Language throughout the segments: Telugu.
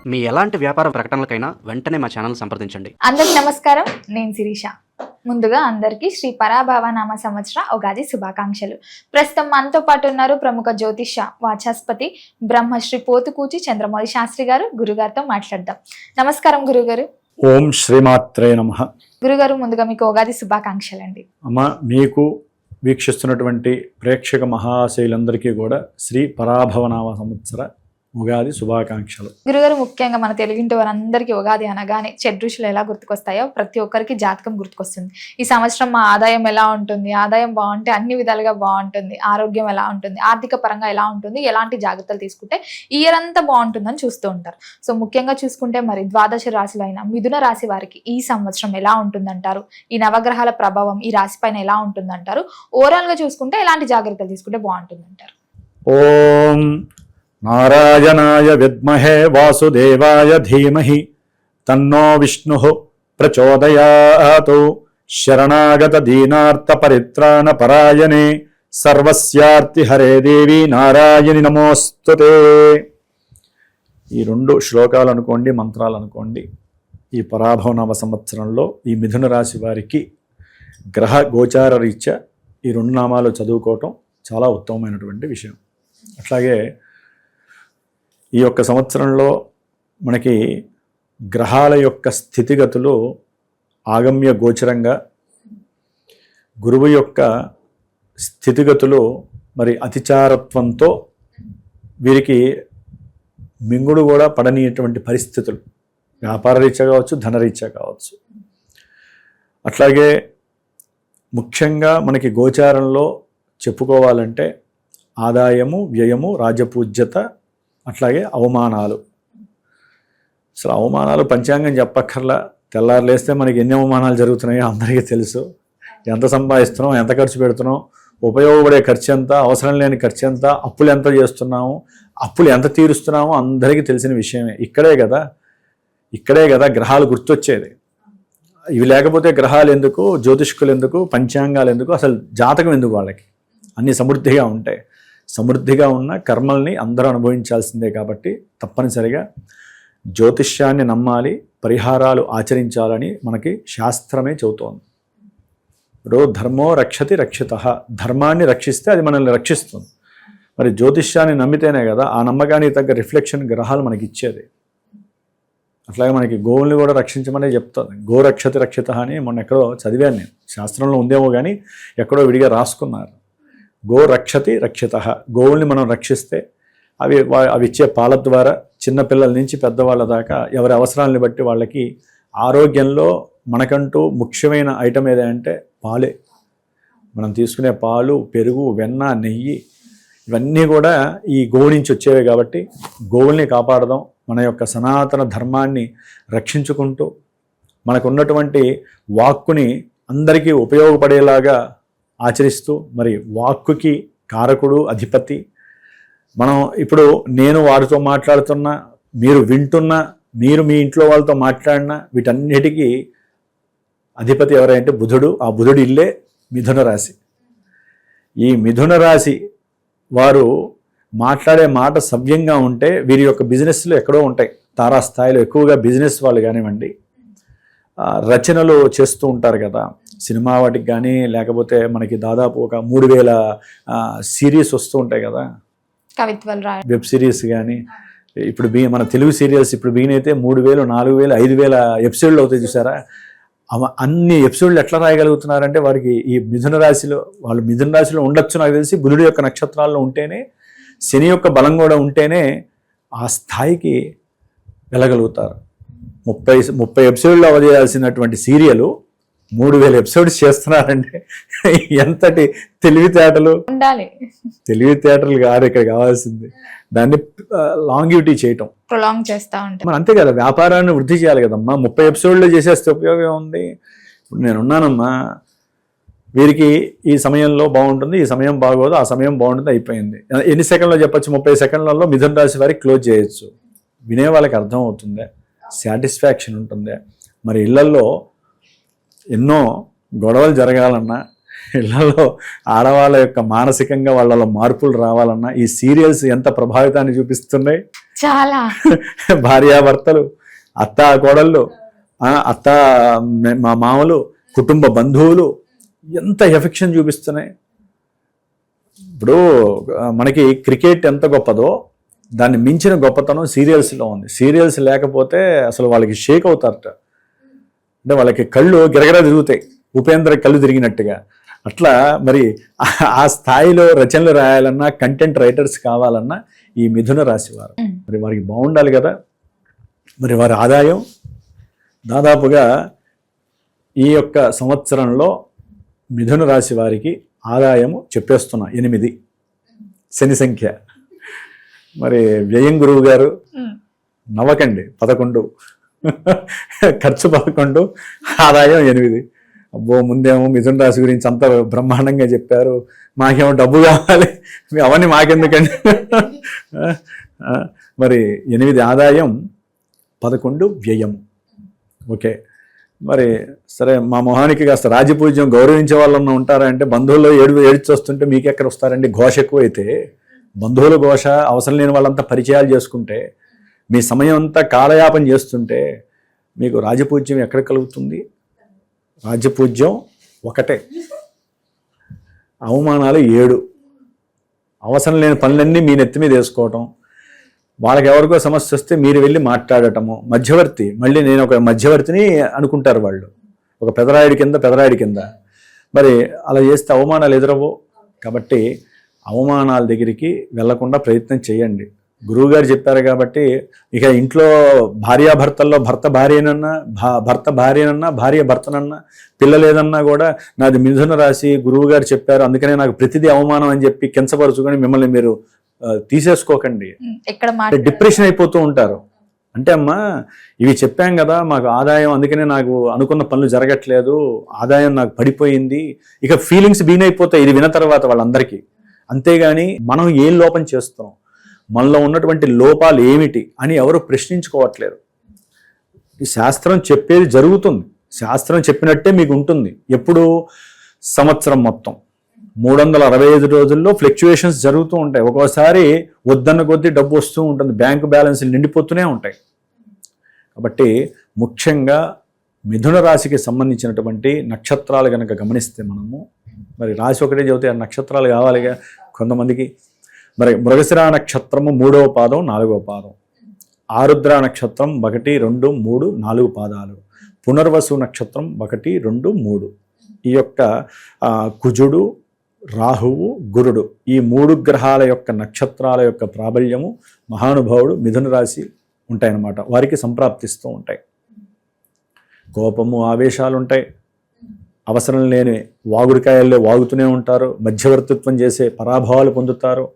మీ ఎలాంటి వ్యాపార ప్రకటనలకైనా వెంటనే మా ఛానల్ సంప్రదించండి. అందరికి నమస్కారం, నేను శిరీష. ముందుగా అందరికీ శ్రీ పరాభవ నామ సంవత్సర ఉగాది శుభాకాంక్షలు. ప్రస్తుతం మనతో పాటు ఉన్నారు ప్రముఖ జ్యోతిష్య వాచస్పతి బ్రహ్మశ్రీ పోతుకూచి చంద్రమౌళి శాస్త్రి గారు. గురుగారితో మాట్లాడదాం. నమస్కారం గురుగారు. ఓం శ్రీమాత్రే నమః. గురుగారు, ముందుగా మీకు ఉగాది శుభాకాంక్షలు అండి. అమ్మ, మీకు వీక్షిస్తున్నటువంటి ప్రేక్షక మహాశైలందరికీ కూడా శ్రీ పరాభవనామ సంవత్సర ఉగాది శుభాకాంక్షలు. గురుగారు, ముఖ్యంగా మన తెలుగింటి వారందరికీ ఉగాది అనగానే షడ్రుచులు ఎలా గుర్తుకొస్తాయో ప్రతి ఒక్కరికి జాతకం గుర్తుకొస్తుంది. ఈ సంవత్సరం మా ఆదాయం ఎలా ఉంటుంది, ఆదాయం బాగుంటే అన్ని విధాలుగా బాగుంటుంది, ఆరోగ్యం ఎలా ఉంటుంది, ఆర్థిక పరంగా ఎలా ఉంటుంది, ఎలాంటి జాగ్రత్తలు తీసుకుంటే ఇయర్ అంతా బాగుంటుందని చూస్తూ ఉంటారు. సో ముఖ్యంగా చూసుకుంటే మరి ద్వాదశ రాశులు అయిన మిథున రాశి వారికి ఈ సంవత్సరం ఎలా ఉంటుందంటారు? ఈ నవగ్రహాల ప్రభావం ఈ రాశి పైన ఎలా ఉంటుందంటారు? ఓవరాల్ గా చూసుకుంటే ఎలాంటి జాగ్రత్తలు తీసుకుంటే బాగుంటుందంటారు? ఓం నారాయణాయ విద్మహే వాసుదేవాయ ధీమహి తన్నో విష్ణుః ప్రచోదయాత్. శరణాగత దీనార్త పరిత్రాణ పరాయణే సర్వస్యార్తి హరే దేవి నారాయణి నమోస్తుతే. ఈ రెండు శ్లోకాలు అనుకోండి, మంత్రాలు అనుకోండి. ఈ పరాభవ నవ సంవత్సరంలో ఈ మిథున రాశి వారికి గ్రహ గోచార రీత్యా ఈ రెండు నామాలు చదువుకోవటం చాలా ఉత్తమమైనటువంటి విషయం. అట్లాగే ఈ యొక్క సంవత్సరంలో మనకి గ్రహాల యొక్క స్థితిగతులు ఆగమ్య గోచరంగా, గురువు యొక్క స్థితిగతులు మరి అతిచారత్వంతో వీరికి మింగుడు కూడా పడనీయటువంటి పరిస్థితులు, వ్యాపార రీత్యా కావచ్చు, ధనరీత్యా కావచ్చు. అట్లాగే ముఖ్యంగా మనకి గోచారంలో చెప్పుకోవాలంటే ఆదాయము, వ్యయము, రాజపూజ్యత, అట్లాగే అవమానాలు. అసలు అవమానాలు పంచాంగం చెప్పక్కర్లా. తెల్లారు లేస్తే మనకి ఎన్ని అవమానాలు జరుగుతున్నాయో అందరికీ తెలుసు. ఎంత సంపాదిస్తున్నాం, ఎంత ఖర్చు పెడుతున్నాం, ఉపయోగపడే ఖర్చు ఎంత, అవసరం లేని ఖర్చు ఎంత, అప్పులు ఎంత చేస్తున్నాము, అప్పులు ఎంత తీరుస్తున్నామో అందరికీ తెలిసిన విషయమే. ఇక్కడే కదా గ్రహాలు గుర్తొచ్చేది. ఇవి లేకపోతే గ్రహాలు ఎందుకు, జ్యోతిష్కులు ఎందుకు, పంచాంగాలు ఎందుకు, అసలు జాతకం ఎందుకు? వాళ్ళకి అన్ని సమృద్ధిగా ఉంటాయి. సమృద్ధిగా ఉన్న కర్మల్ని అందరూ అనుభవించాల్సిందే. కాబట్టి తప్పనిసరిగా జ్యోతిష్యాన్ని నమ్మాలి, పరిహారాలు ఆచరించాలని మనకి శాస్త్రమే చెబుతోంది. ఇప్పుడు ధర్మో రక్షతి రక్షితః, ధర్మాన్ని రక్షిస్తే అది మనల్ని రక్షిస్తుంది. మరి జ్యోతిష్యాన్ని నమ్మితేనే కదా ఆ నమ్మకానికి తగ్గ రిఫ్లెక్షన్ గ్రహాలు మనకి ఇచ్చేది. అట్లాగే మనకి గోవుల్ని కూడా రక్షించమనే చెప్తుంది. గో రక్షతి రక్షిత అని మొన్న ఎక్కడో చదివాను నేను. శాస్త్రంలో ఉందేమో కానీ ఎక్కడో విడిగా రాసుకున్నారు. గో రక్షతి రక్షిత, గోవుల్ని మనం రక్షిస్తే అవి ఇచ్చే పాల ద్వారా చిన్నపిల్లల నుంచి పెద్దవాళ్ళ దాకా ఎవరి అవసరాలని బట్టి వాళ్ళకి ఆరోగ్యంలో మనకంటూ ముఖ్యమైన ఐటమ్ ఏదంటే పాలే. మనం తీసుకునే పాలు, పెరుగు, వెన్న, నెయ్యి ఇవన్నీ కూడా ఈ గోవు నుంచి వచ్చేవి. కాబట్టి గోవుల్ని కాపాడదాం, మన యొక్క సనాతన ధర్మాన్ని రక్షించుకుంటూ మనకున్నటువంటి వాక్కుని అందరికీ ఉపయోగపడేలాగా ఆచరిస్తూ, మరి వాక్కుకి కారకుడు అధిపతి. మనం ఇప్పుడు నేను వారితో మాట్లాడుతున్నా, మీరు వింటున్నా, మీరు మీ ఇంట్లో వాళ్ళతో మాట్లాడినా వీటన్నిటికీ అధిపతి ఎవరంటే బుధుడు. ఆ బుధుడు ఇల్లే మిథున రాశి. ఈ మిథున రాశి వారు మాట్లాడే మాట సవ్యంగా ఉంటే వీరి యొక్క బిజినెస్లు ఎక్కడో ఉంటాయి. తారాస్థాయిలో ఎక్కువగా బిజినెస్ వాళ్ళు కానివ్వండి, రచనలు చేస్తూ ఉంటారు కదా, సినిమా వాటికి కానీ, లేకపోతే మనకి దాదాపు ఒక 3000 సిరీస్ వస్తూ ఉంటాయి కదా, వెబ్ సిరీస్ కానీ. ఇప్పుడు మన తెలుగు సీరియల్స్ ఇప్పుడు అయితే 3000, 4000, 5000 ఎపిసోడ్లు అవుతాయి చూసారా. అన్ని ఎపిసోడ్లు ఎట్లా రాయగలుగుతున్నారంటే వారికి ఈ మిథున రాశిలో, వాళ్ళు మిథున రాశిలో ఉండొచ్చు నాకు తెలిసి. బుధుడి యొక్క నక్షత్రాల్లో ఉంటేనే, శని యొక్క బలం కూడా ఉంటేనే ఆ స్థాయికి వెళ్ళగలుగుతారు. 30 ఎపిసోడ్లు అవజేయాల్సినటువంటి సీరియల్ 3000 ఎపిసోడ్స్ చేస్తున్నారంటే ఎంతటి తెలివితేటలు ఉండాలి. తెలివితేటలు కాదు ఇక్కడ కావాల్సింది, దాన్ని లాంగివిటీ చేయటం, ప్రొలాంగ్ చేస్తూ ఉంటాం. మనం అంతే కదా, వ్యాపారాన్ని వృద్ధి చేయాలి కదమ్మా. 30 ఎపిసోడ్లు చేసేస్తే ఉపయోగం ఉంది. ఇప్పుడు నేనున్నానమ్మా, వీరికి ఈ సమయంలో బాగుంటుంది, ఈ సమయం బాగోదు, ఆ సమయం బాగుంటుంది, అయిపోయింది. ఎన్ని సెకండ్లో చెప్పచ్చు? 30 సెకండ్లలో మిథున రాశి వారికి క్లోజ్ చేయొచ్చు. వినే వాళ్ళకి అర్థం అవుతుంది, సాటిస్ఫాక్షన్ ఉంటుంది. మరి ఇళ్లల్లో ఎన్నో గొడవలు జరగాలన్నా, ఇళ్లలో ఆడవాళ్ళ యొక్క మానసికంగా వాళ్ళలో మార్పులు రావాలన్నా ఈ సీరియల్స్ ఎంత ప్రభావితాన్ని చూపిస్తున్నాయి. చాలా భార్యాభర్తలు, అత్త కోడళ్ళు, అత్త మా మామలు, కుటుంబ బంధువులు ఎంత ఎఫెక్షన్ చూపిస్తున్నాయి. ఇప్పుడు మనకి క్రికెట్ ఎంత గొప్పదో దాన్ని మించిన గొప్పతనం సీరియల్స్లో ఉంది. సీరియల్స్ లేకపోతే అసలు వాళ్ళకి షేక్ అవుతారట. అంటే వాళ్ళకి కళ్ళు గిరగిరా తిరుగుతాయి, ఉపేంద్ర కళ్ళు తిరిగినట్టుగా. అట్లా మరి ఆ స్థాయిలో రచనలు రాయాలన్నా, కంటెంట్ రైటర్స్ కావాలన్నా ఈ మిథున రాశి వారు మరి వారికి బాగుండాలి కదా. మరి వారి ఆదాయం దాదాపుగా ఈ యొక్క సంవత్సరంలో మిథున రాశి వారికి ఆదాయము చెప్పేస్తున్నా 8, శని సంఖ్య. మరి వ్యయం గురువు గారు నవ్వకండి, 11, ఖర్చు 11, ఆదాయం 8. అబ్బో, ముందేమో మిథున రాశి గురించి అంత బ్రహ్మాండంగా చెప్పారు, మాకేమో డబ్బు కావాలి, అవన్నీ మాకెందుకండి. మరి 8 ఆదాయం, 11 వ్యయం. ఓకే, మరి సరే, మా మొహానికి కాస్త రాజపూజ్యం గౌరవించే వాళ్ళన్నా ఉంటారా అంటే బంధువుల్లో ఏడ్చొస్తుంటే మీకు ఎక్కడ వస్తారండి. ఘోష ఎక్కువైతే, బంధువుల ఘోష, అవసరం లేని వాళ్ళంతా పరిచయాలు చేసుకుంటే, మీ సమయం అంతా కాలయాపన చేస్తుంటే మీకు రాజపూజ్యం ఎక్కడ కలుగుతుంది? రాజపూజ్యం ఒకటే, అవమానాలు 7, అవసరం లేని పనులన్నీ మీ నెత్తి మీద వేసుకోవటం, వాళ్ళకి ఎవరికో సమస్య వస్తే మీరు వెళ్ళి మాట్లాడటము, మధ్యవర్తి. మళ్ళీ నేను ఒక మధ్యవర్తిని అనుకుంటారు వాళ్ళు, ఒక పెదరాయుడి కింద. మరి అలా చేస్తే అవమానాలు ఎదురవు. కాబట్టి అవమానాల దగ్గరికి వెళ్లకుండా ప్రయత్నం చేయండి. గురువుగారు చెప్పారు కాబట్టి ఇక ఇంట్లో భార్యాభర్తల్లో భర్త భార్యనన్నా, భార్య భర్తనన్నా, పిల్లలేదన్నా కూడా నాది మిథున రాశి, గురువుగారు చెప్పారు అందుకనే నాకు ప్రతిదీ అవమానం అని చెప్పి కించపరుచుకొని మిమ్మల్ని మీరు తీసేసుకోకండి. డిప్రెషన్ అయిపోతూ ఉంటారు. అంటే అమ్మా, ఇవి చెప్పాం కదా, మాకు ఆదాయం, అందుకనే నాకు అనుకున్న పనులు జరగట్లేదు, ఆదాయం నాకు పడిపోయింది, ఇక ఫీలింగ్స్ బీనైపోతాయి ఇది విన్న తర్వాత వాళ్ళందరికీ. అంతేగాని మనం ఏం లోపం చేస్తాం, మనలో ఉన్నటువంటి లోపాలు ఏమిటి అని ఎవరు ప్రశ్నించుకోవట్లేదు. ఈ శాస్త్రం చెప్పేది జరుగుతుంది, శాస్త్రం చెప్పినట్టే మీకు ఉంటుంది. ఎప్పుడు? సంవత్సరం మొత్తం 365 రోజుల్లో ఫ్లక్చుయేషన్స్ జరుగుతూ ఉంటాయి. ఒక్కోసారి వద్దన్న కొద్దీ డబ్బు వస్తూ ఉంటుంది, బ్యాంకు బ్యాలెన్స్లు నిండిపోతూనే ఉంటాయి. కాబట్టి ముఖ్యంగా మిథున రాశికి సంబంధించినటువంటి నక్షత్రాలు కనుక గమనిస్తే మనము, మరి రాశి ఒకటే చెబితే ఆ నక్షత్రాలు కావాలిగా కొంతమందికి. మరి మృగశిర నక్షత్రము 3వ పాదం 4వ పాదం, ఆరుద్ర నక్షత్రం 1, 2, 3, 4 పాదాలు, పునర్వసు నక్షత్రం 1, 2, 3. ఈ యొక్క కుజుడు, రాహువు, గురుడు, ఈ 3 గ్రహాల యొక్క నక్షత్రాల యొక్క ప్రాబల్యము మహానుభావుడు మిథున రాశి ఉంటాయన్నమాట. వారికి సంప్రాప్తిస్తూ ఉంటాయి. కోపము, ఆవేశాలు ఉంటాయి, అవసరం లేని వాగుడికాయల్లో వాగుతూనే ఉంటారు, మధ్యవర్తిత్వం చేసే పరాభవాలు పొందుతారు.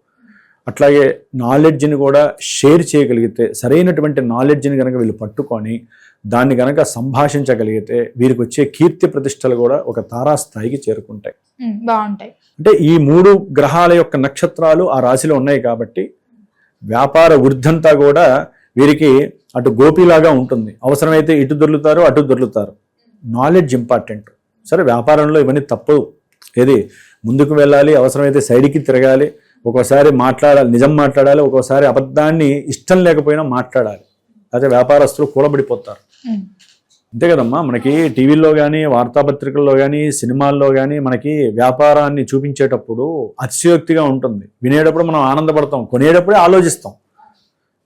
అట్లాగే నాలెడ్జ్ని కూడా షేర్ చేయగలిగితే, సరైనటువంటి నాలెడ్జ్ని కనుక వీళ్ళు పట్టుకొని దాన్ని కనుక సంభాషించగలిగితే వీరికి వచ్చే కీర్తి ప్రతిష్టలు కూడా ఒక తారాస్థాయికి చేరుకుంటాయి, బాగుంటాయి. అంటే ఈ 3 గ్రహాల యొక్క నక్షత్రాలు ఆ రాశిలో ఉన్నాయి కాబట్టి వ్యాపార వృద్ధంతా కూడా వీరికి అటు గోపిలాగా ఉంటుంది. అవసరమైతే ఇటు దొర్లుతారు, అటు దొర్లుతారు. Knowledge important. సరే, వ్యాపారంలో ఇవన్నీ తప్పదు, ఏది ముందుకు వెళ్ళాలి, అవసరమైతే సైడ్కి తిరగాలి, ఒక్కోసారి మాట్లాడాలి, నిజం మాట్లాడాలి, ఒక్కోసారి అబద్ధాన్ని ఇష్టం లేకపోయినా మాట్లాడాలి. అయితే వ్యాపారస్తులు కూలబడిపోతారు. అంతే కదమ్మా, మనకి టీవీల్లో కానీ, వార్తాపత్రికల్లో కానీ, సినిమాల్లో కానీ మనకి వ్యాపారాన్ని చూపించేటప్పుడు అతిశయోక్తిగా ఉంటుంది. వినేటప్పుడు మనం ఆనందపడతాం, కొనేటప్పుడే ఆలోచిస్తాం,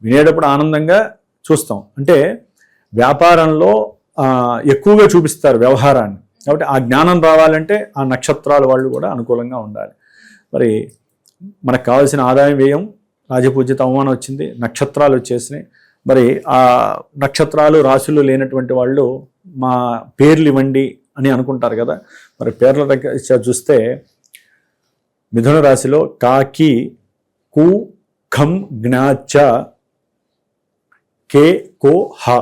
వినేటప్పుడు ఆనందంగా చూస్తాం. అంటే వ్యాపారంలో ఎక్కువగా చూపిస్తారు వ్యవహారాన్ని. కాబట్టి ఆ జ్ఞానం రావాలంటే ఆ నక్షత్రాల వాళ్ళు కూడా అనుకూలంగా ఉండాలి. మరి మనకు కావాల్సిన ఆదాయం, వ్యయం, రాజపూజ్యత, అవమానం వచ్చింది, నక్షత్రాలు వచ్చేసినాయి. మరి ఆ నక్షత్రాలు రాశులు లేనటువంటి వాళ్ళు మా పేర్లు ఇవ్వండి అని అనుకుంటారు కదా. మరి పేర్ల దగ్గర చూస్తే మిథున రాశిలో కాకి, కు, ఖం, జ్ఞాచ, కే, కో, హ,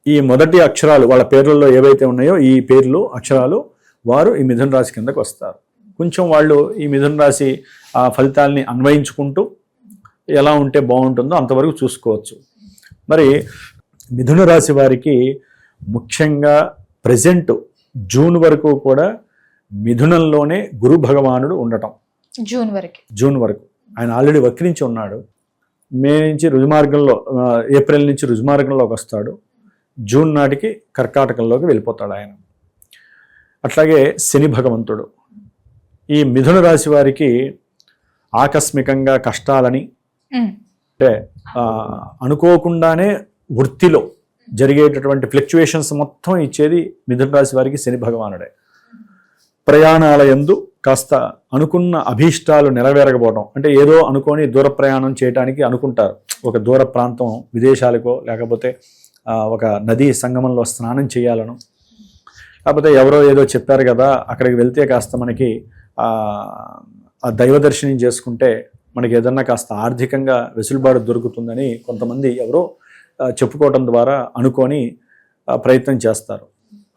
ఈ మొదటి అక్షరాలు వాళ్ళ పేర్లలో ఏవైతే ఉన్నాయో ఈ పేర్లు, అక్షరాలు, వారు ఈ మిథున రాశి కిందకు వస్తారు. కొంచెం వాళ్ళు ఈ మిథున రాశి ఆ ఫలితాలని అన్వయించుకుంటూ ఎలా ఉంటే బాగుంటుందో అంతవరకు చూసుకోవచ్చు. మరి మిథున రాశి వారికి ముఖ్యంగా ప్రజెంట్ జూన్ వరకు కూడా మిథునంలోనే గురు భగవానుడు ఉండటం. జూన్ వరకు ఆయన ఆల్రెడీ వక్రించి ఉన్నాడు. మే నుంచి రుజుమార్గంలో ఏప్రిల్ నుంచి రుజుమార్గంలోకి వస్తాడు. జూన్ నాటికి కర్కాటకంలోకి వెళ్ళిపోతాడు ఆయన. అట్లాగే శని భగవంతుడు ఈ మిథున రాశి వారికి ఆకస్మికంగా కష్టాలని అంటే అనుకోకుండానే వృత్తిలో జరిగేటటువంటి ఫ్లక్చువేషన్స్ మొత్తం ఇచ్చేది మిథున రాశి వారికి శని భగవానుడే. ప్రయాణాల యందు కాస్త అనుకున్న అభీష్టాలు నెరవేరకపోవడం, అంటే ఏదో అనుకొని దూర ప్రయాణం చేయడానికి అనుకుంటారు, ఒక దూర ప్రాంతం విదేశాలకో లేకపోతే ఒక నదీ సంగమంలో స్నానం చేయాలను, లేకపోతే ఎవరో ఏదో చెప్పారు కదా అక్కడికి వెళ్తే కాస్త మనకి ఆ దైవ దర్శనం చేసుకుంటే మనకి ఏదన్నా కాస్త ఆర్థికంగా వెసులుబాటు దొరుకుతుందని కొంతమంది ఎవరో చెప్పుకోవడం ద్వారా అనుకొని ప్రయత్నం చేస్తారు.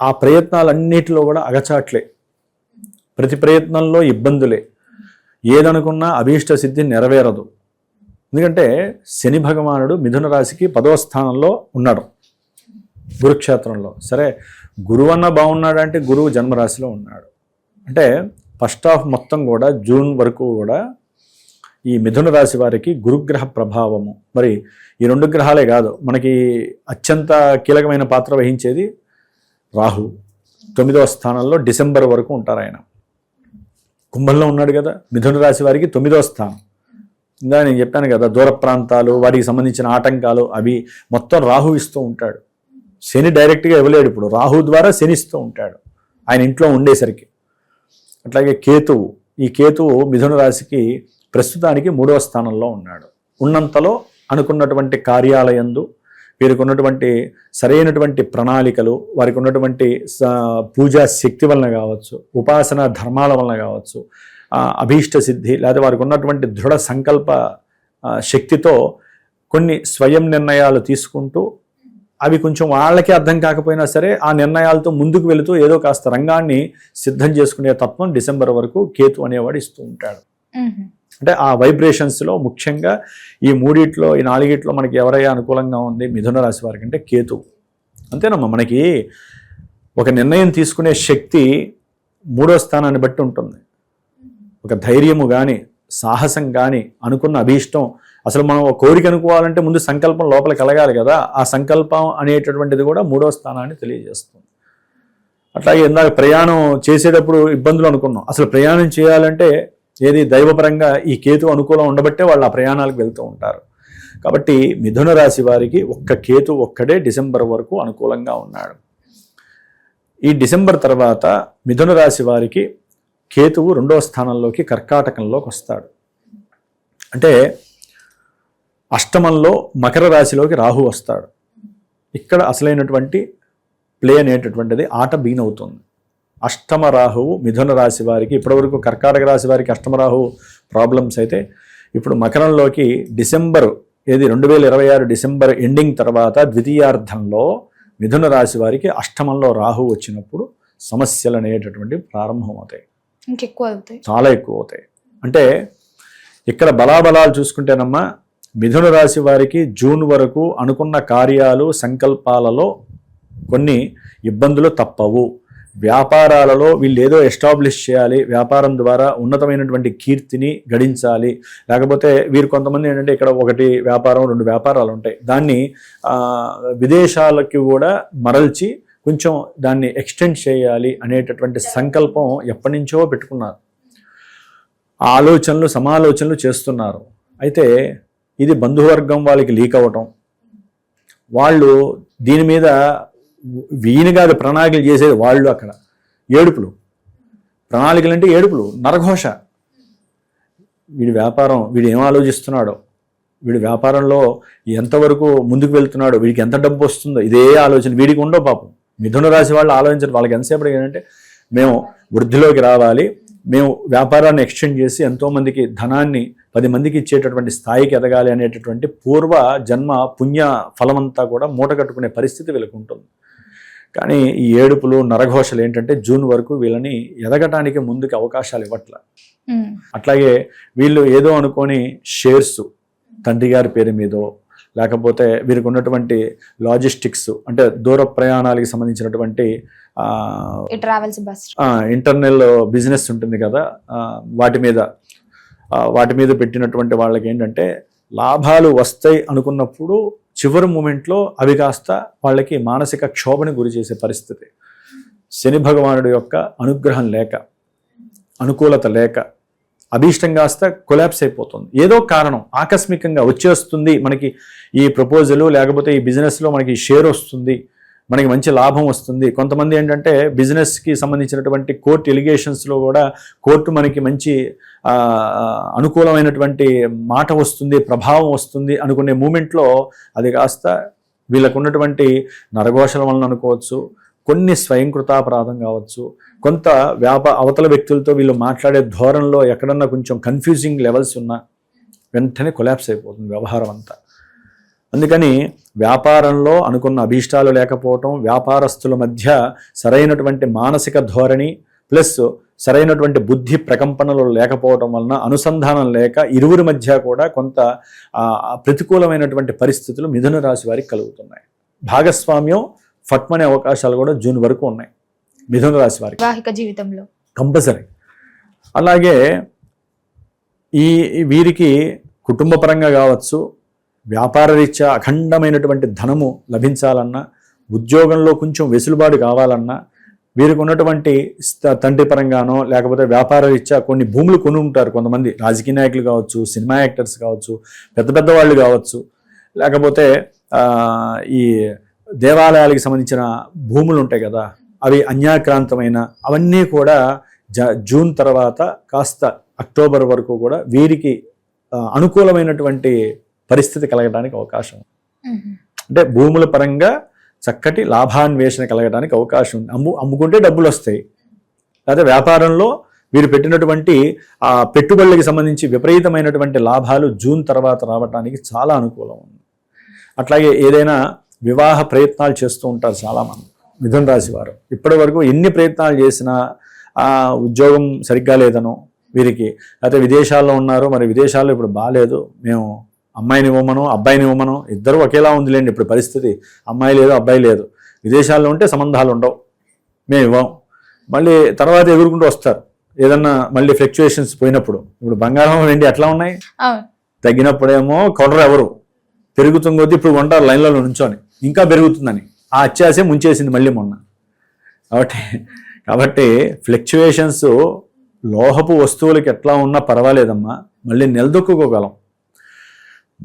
ఆ ప్రయత్నాలన్నిటిలో కూడా అగచాట్లే, ప్రతి ప్రయత్నంలో ఇబ్బందులే, ఏదనుకున్నా అభీష్ట సిద్ధి నెరవేరదు. ఎందుకంటే శని భగవానుడు మిథున రాశికి 10వ స్థానంలో ఉన్నాడు గురుక్షేత్రంలో. సరే, గురువు అన్న బాగున్నాడు అంటే గురువు జన్మరాశిలో ఉన్నాడు. అంటే ఫస్ట్ హాఫ్ మొత్తం కూడా జూన్ వరకు కూడా ఈ మిథున రాశి వారికి గురుగ్రహ ప్రభావము. మరి ఈ 2 గ్రహాలే కాదు, మనకి అత్యంత కీలకమైన పాత్ర వహించేది రాహు. 9వ స్థానంలో డిసెంబర్ వరకు ఉంటారు ఆయన. కుంభంలో ఉన్నాడు కదా, మిథున రాశి వారికి 9వ స్థానం. ఇంకా నేను చెప్పాను కదా, దూర ప్రాంతాలు, వాటికి సంబంధించిన ఆటంకాలు అవి మొత్తం రాహు ఇస్తూ ఉంటాడు. శని డైరెక్ట్గా ఇవ్వలేడు, ఇప్పుడు రాహు ద్వారా శని ఇస్తూ ఉంటాడు ఆయన ఇంట్లో ఉండేసరికి. అట్లాగే కేతువు, ఈ కేతువు మిథున రాశికి ప్రస్తుతానికి 3వ స్థానంలో ఉన్నాడు. ఉన్నంతలో అనుకున్నటువంటి కార్యాలయందు వీరికి ఉన్నటువంటి సరైనటువంటి ప్రణాళికలు, వారికి ఉన్నటువంటి పూజా శక్తి వలన కావచ్చు, ఉపాసన ధర్మాల వలన కావచ్చు, అభీష్ట సిద్ధి, లేదా వారికి ఉన్నటువంటి దృఢ సంకల్ప శక్తితో కొన్ని స్వయం నిర్ణయాలు తీసుకుంటూ అవి కొంచెం వాళ్ళకే అర్థం కాకపోయినా సరే ఆ నిర్ణయాలతో ముందుకు వెళుతూ ఏదో కాస్త రంగాన్ని సిద్ధం చేసుకునే తత్వం డిసెంబర్ వరకు కేతు అనేవాడు ఇస్తూ ఉంటాడు. అంటే ఆ వైబ్రేషన్స్లో ముఖ్యంగా ఈ 3 ఈ 4 మనకి ఎవరైనా అనుకూలంగా ఉంది మిథున రాశి వారికి అంటే కేతు. అంతేనమ్మా, మనకి ఒక నిర్ణయం తీసుకునే శక్తి 3వ స్థానాన్ని బట్టి ఉంటుంది. ఒక ధైర్యము కానీ, సాహసం కానీ, అనుకున్న అభీష్టం, అసలు మనం ఒక కోరిక అనుకోవాలంటే ముందు సంకల్పం లోపల కలగాలి కదా, ఆ సంకల్పం అనేటటువంటిది కూడా 3వ స్థానాన్ని తెలియజేస్తుంది. అట్లాగే ఇందాక ప్రయాణం చేసేటప్పుడు ఇబ్బందులు అనుకున్నాం, అసలు ప్రయాణం చేయాలంటే ఏది దైవపరంగా ఈ కేతు అనుకూలం ఉండబట్టే వాళ్ళు ఆ ప్రయాణాలకు వెళ్తూ ఉంటారు. కాబట్టి మిథున రాశి వారికి ఒక్క కేతు ఒక్కడే డిసెంబర్ వరకు అనుకూలంగా ఉన్నాడు. ఈ డిసెంబర్ తర్వాత మిథున రాశి వారికి కేతువు 2వ స్థానంలోకి కర్కాటకంలోకి వస్తాడు. అంటే అష్టమంలో మకర రాశిలోకి రాహు వస్తాడు. ఇక్కడ అసలైనటువంటి ప్లే అనేటటువంటిది ఆట బిగిన్ అవుతుంది. అష్టమ రాహువు మిథున రాశి వారికి, ఇప్పటివరకు కర్కాటక రాశి వారికి అష్టమ రాహువు ప్రాబ్లమ్స్ అయితే ఇప్పుడు మకరంలోకి డిసెంబర్ 2026 డిసెంబర్ ఎండింగ్ తర్వాత ద్వితీయార్థంలో మిథున రాశి వారికి అష్టమంలో రాహు వచ్చినప్పుడు సమస్యలు అనేటటువంటివి ప్రారంభమవుతాయి, ఇంకెక్కువ అవుతాయి, చాలా ఎక్కువ అవుతాయి. అంటే ఇక్కడ బలాబలాలు చూసుకుంటేనమ్మా మిథున రాశి వారికి జూన్ వరకు అనుకున్న కార్యాలు సంకల్పాలలో కొన్ని ఇబ్బందులు తప్పవు. వ్యాపారాలలో వీళ్ళు ఏదో ఎస్టాబ్లిష్ చేయాలి, వ్యాపారం ద్వారా ఉన్నతమైనటువంటి కీర్తిని గడించాలి, లేకపోతే వీరు కొంతమంది ఏంటంటే ఇక్కడ 1 వ్యాపారం 2 వ్యాపారాలు ఉంటాయి, దాన్ని విదేశాలకి కూడా మరల్చి కొంచెం దాన్ని ఎక్స్టెండ్ చేయాలి అనేటటువంటి సంకల్పం ఎప్పటి నుంచో పెట్టుకున్నారు. ఆలోచనలు సమాలోచనలు చేస్తున్నారు. అయితే ఇది బంధువర్గం వాళ్ళకి లీక్ అవ్వటం, వాళ్ళు దీని మీద వీని కాదు ప్రణాళికలు చేసేది వాళ్ళు, అక్కడ ఏడుపులు, ప్రణాళికలు అంటే ఏడుపులు, నరఘోష. వీడి వ్యాపారం, వీడు ఏం ఆలోచిస్తున్నాడో, వీడి వ్యాపారంలో ఎంతవరకు ముందుకు వెళ్తున్నాడో, వీడికి ఎంత డబ్బు వస్తుందో, ఇదే ఆలోచన వీడికి ఉండవు. పాపం మిథున రాశి వాళ్ళు ఆలోచించారు, వాళ్ళకి ఎంతసేపటి ఏంటంటే మేము వృద్ధిలోకి రావాలి, మేము వ్యాపారాన్ని ఎక్స్టెండ్ చేసి ఎంతోమందికి ధనాన్ని 10 మందికి ఇచ్చేటటువంటి స్థాయికి ఎదగాలి అనేటటువంటి పూర్వ జన్మ పుణ్య ఫలమంతా కూడా మూట కట్టుకునే పరిస్థితి వీళ్ళకు ఉంటుంది. కానీ ఈ ఏడుపులు నరఘోషలు ఏంటంటే జూన్ వరకు వీళ్ళని ఎదగటానికి ముందుకు అవకాశాలు ఇవ్వట్ల. అట్లాగే వీళ్ళు ఏదో అనుకొని షేర్స్ తండ్రి గారి పేరు మీదో, లేకపోతే వీరికి ఉన్నటువంటి లాజిస్టిక్స్ అంటే దూర ప్రయాణాలకు సంబంధించినటువంటి ఇంటర్నల్ బిజినెస్ ఉంటుంది కదా, వాటి మీద పెట్టినటువంటి వాళ్ళకి ఏంటంటే లాభాలు వస్తాయి అనుకున్నప్పుడు చివరి మూమెంట్లో అవి కాస్త వాళ్ళకి మానసిక క్షోభని గురి చేసే పరిస్థితి. శని భగవానుడి యొక్క అనుగ్రహం లేక, అనుకూలత లేక అభీష్టం కాస్త కొలాప్స్ అయిపోతుంది. ఏదో కారణం ఆకస్మికంగా వచ్చేస్తుంది మనకి ఈ ప్రపోజలు, లేకపోతే ఈ బిజినెస్లో మనకి షేర్ వస్తుంది, మనకి మంచి లాభం వస్తుంది. కొంతమంది ఏంటంటే బిజినెస్కి సంబంధించినటువంటి కోర్టు ఎలిగేషన్స్లో కూడా కోర్టు మనకి మంచి అనుకూలమైనటువంటి మాట వస్తుంది, ప్రభావం వస్తుంది అనుకునే మూమెంట్లో అది కాస్త వీళ్ళకు ఉన్నటువంటి నరఘోషల వలన అనుకోవచ్చు, కొన్ని స్వయంకృతాపరాధం కావచ్చు, కొంత అవతల వ్యక్తులతో వీళ్ళు మాట్లాడే ధోరణిలో ఎక్కడన్నా కొంచెం కన్ఫ్యూజింగ్ లెవెల్స్ ఉన్నా వెంటనే కొలాప్స్ అయిపోతుంది వ్యవహారం అంతా. అందుకని వ్యాపారంలో అనుకున్న అభీష్టాలు లేకపోవటం, వ్యాపారస్తుల మధ్య సరైనటువంటి మానసిక ధోరణి ప్లస్ సరైనటువంటి బుద్ధి ప్రకంపనలు లేకపోవటం వలన, అనుసంధానం లేక ఇరువురి మధ్య కూడా కొంత ప్రతికూలమైనటువంటి పరిస్థితులు మిథున రాశి వారికి కలుగుతున్నాయి. భాగస్వామ్యం ఫట్మనే అవకాశాలు కూడా జూన్ వరకు ఉన్నాయి మిథున రాశి వారికి వైవాహిక జీవితంలో కంపల్సరీ. అలాగే వీరికి కుటుంబ పరంగా కావచ్చు, వ్యాపార రీత్యా అఖండమైనటువంటి ధనము లభించాలన్నా, ఉద్యోగంలో కొంచెం వెసులుబాటు కావాలన్నా, వీరికి ఉన్నటువంటి తండ్రి పరంగానో లేకపోతే వ్యాపార రీత్యా కొన్ని భూములు కొని ఉంటారు కొంతమంది, రాజకీయ నాయకులు కావచ్చు, సినిమా యాక్టర్స్ కావచ్చు, పెద్ద పెద్ద వాళ్ళు కావచ్చు, లేకపోతే ఈ దేవాలయాలకు సంబంధించిన భూములు ఉంటాయి కదా, అవి అన్యాక్రాంతమైన అవన్నీ కూడా జూన్ తర్వాత కాస్త అక్టోబర్ వరకు కూడా వీరికి అనుకూలమైనటువంటి పరిస్థితి కలగడానికి అవకాశం. అంటే భూముల పరంగా చక్కటి లాభాన్వేషణ కలగడానికి అవకాశం ఉంది. అమ్ముకుంటే డబ్బులు వస్తాయి. లేదా వ్యాపారంలో వీరు పెట్టినటువంటి ఆ పెట్టుబడులకు సంబంధించి విపరీతమైనటువంటి లాభాలు జూన్ తర్వాత రావడానికి చాలా అనుకూలం ఉంది. అట్లాగే ఏదైనా వివాహ ప్రయత్నాలు చేస్తూ ఉంటారు చాలామంది మిథున రాశి వారు. ఇప్పటి వరకు ఎన్ని ప్రయత్నాలు చేసినా ఉద్యోగం సరిగ్గా లేదనో వీరికి, అయితే విదేశాల్లో ఉన్నారు, మరి విదేశాల్లో ఇప్పుడు బాగాలేదు, మేము అమ్మాయిని ఇవ్వమను అబ్బాయిని ఇవ్వమను, ఇద్దరు ఒకేలా ఉందిలేండి ఇప్పుడు పరిస్థితి, అమ్మాయి లేదు అబ్బాయి లేదు, విదేశాల్లో ఉంటే సంబంధాలు ఉండవు, మేము ఇవ్వం. మళ్ళీ తర్వాత ఎదుర్కొంటూ వస్తారు ఏదన్నా మళ్ళీ ఫ్లక్చుయేషన్స్ పోయినప్పుడు. ఇప్పుడు బంగారం వెండి ఎట్లా ఉన్నాయి, తగ్గినప్పుడేమో కొనరు ఎవరు, పెరుగుతుంది కొద్దీ ఇప్పుడు కొంటారు లైన్లలో నుంచొని, ఇంకా పెరుగుతుందని ఆ అత్యాశ ముంచేసింది మళ్ళీ మొన్న. కాబట్టి ఫ్లక్చుయేషన్స్ లోహపు వస్తువులకి ఎట్లా ఉన్నా పర్వాలేదమ్మా, మళ్ళీ నిలదొక్కుకోగలం.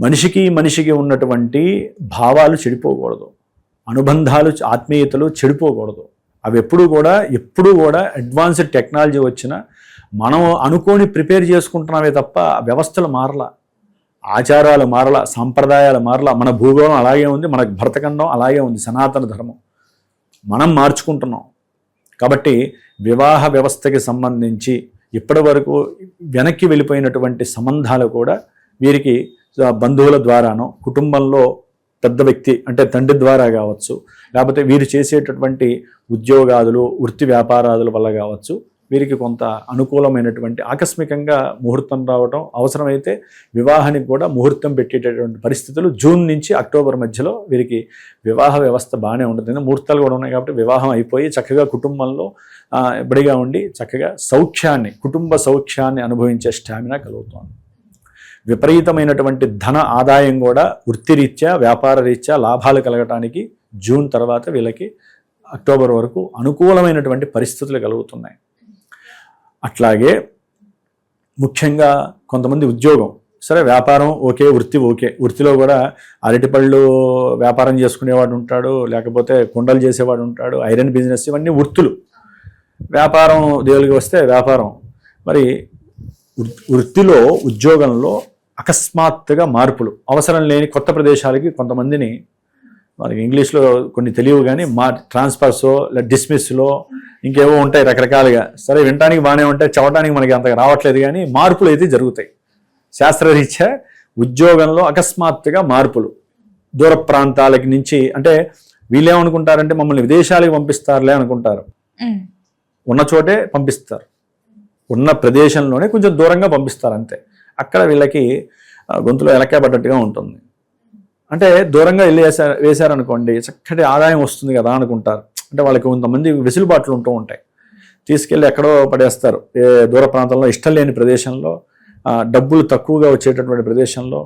మనిషికి ఉన్నటువంటి భావాలు చెడిపోకూడదు, అనుబంధాలు ఆత్మీయతలు చెడిపోకూడదు. అవి ఎప్పుడు కూడా అడ్వాన్స్డ్ టెక్నాలజీ వచ్చినా మనం అనుకోని ప్రిపేర్ చేసుకుంటున్నామే తప్ప వ్యవస్థలు మారలా, ఆచారాలు మారలా, సాంప్రదాయాలు మారలా. మన భూగోళం అలాగే ఉంది, మన భరతఖండం అలాగే ఉంది, సనాతన ధర్మం మనం మార్చుకుంటున్నాం. కాబట్టి వివాహ వ్యవస్థకి సంబంధించి ఇప్పటి వరకు వెనక్కి వెళ్ళిపోయినటువంటి సంబంధాలు కూడా వీరికి బంధువుల ద్వారానో, కుటుంబంలో పెద్ద వ్యక్తి అంటే తండ్రి ద్వారా కావచ్చు, లేకపోతే వీరు చేసేటటువంటి ఉద్యోగాదులు, వృత్తి వ్యాపారాదుల వల్ల కావచ్చు, వీరికి కొంత అనుకూలమైనటువంటి ఆకస్మికంగా ముహూర్తం రావడం, అవసరమైతే వివాహానికి కూడా ముహూర్తం పెట్టేటటువంటి పరిస్థితులు జూన్ నుంచి అక్టోబర్ మధ్యలో వీరికి వివాహ వ్యవస్థ బాగానే ఉంటుంది. ముహూర్తాలు కూడా ఉన్నాయి కాబట్టి వివాహం అయిపోయి చక్కగా కుటుంబంలో ఇబ్బడిగా ఉండి చక్కగా సౌఖ్యాన్ని, కుటుంబ సౌఖ్యాన్ని అనుభవించే స్టామినా కలుగుతుంది. విపరీతమైనటువంటి ధన ఆదాయం కూడా వృత్తిరీత్యా, వ్యాపార రీత్యా లాభాలు కలగటానికి జూన్ తర్వాత వీళ్ళకి అక్టోబర్ వరకు అనుకూలమైనటువంటి పరిస్థితులు కలుగుతున్నాయి. అట్లాగే ముఖ్యంగా కొంతమంది ఉద్యోగం సరే, వ్యాపారం ఓకే, వృత్తి ఓకే, వృత్తిలో కూడా అరటిపళ్ళు వ్యాపారం చేసుకునేవాడు ఉంటాడు, లేకపోతే కుండలు చేసేవాడు ఉంటాడు, ఐరన్ బిజినెస్, ఇవన్నీ వృత్తులు. వ్యాపారం దేవుడికి వస్తే వ్యాపారం. మరి వృత్తిలో, ఉద్యోగంలో అకస్మాత్తుగా మార్పులు, అవసరం లేని కొత్త ప్రదేశాలకి కొంతమందిని, మనకి ఇంగ్లీష్లో కొన్ని తెలియవు కానీ ట్రాన్స్ఫర్సో డిస్మిస్లో ఇంకేవో ఉంటాయి రకరకాలుగా. సరే వినటానికి బాగానే ఉంటాయి, చదవటానికి మనకి అంతగా రావట్లేదు, కానీ మార్పులు అయితే జరుగుతాయి. శాస్త్రరీత్యా ఉద్యోగంలో అకస్మాత్తుగా మార్పులు, దూర ప్రాంతాలకి నుంచి, అంటే వీళ్ళేమనుకుంటారంటే మమ్మల్ని విదేశాలకు పంపిస్తారులే అనుకుంటారు. ఉన్న చోటే పంపిస్తారు, ఉన్న ప్రదేశంలోనే కొంచెం దూరంగా పంపిస్తారు అంతే. అక్కడ వీళ్ళకి గొంతులో ఎలక్కాబడ్డట్టుగా ఉంటుంది. అంటే దూరంగా వెళ్ళి వేశారనుకోండి, చక్కటి ఆదాయం వస్తుంది కదా అనుకుంటారు. అంటే వాళ్ళకి కొంతమంది వెసులుబాట్లు ఉంటూ ఉంటాయి, తీసుకెళ్ళి ఎక్కడో పడేస్తారు. దూర ప్రాంతంలో, ఇష్టం లేని ప్రదేశంలో, డబ్బులు తక్కువగా వచ్చేటటువంటి ప్రదేశంలో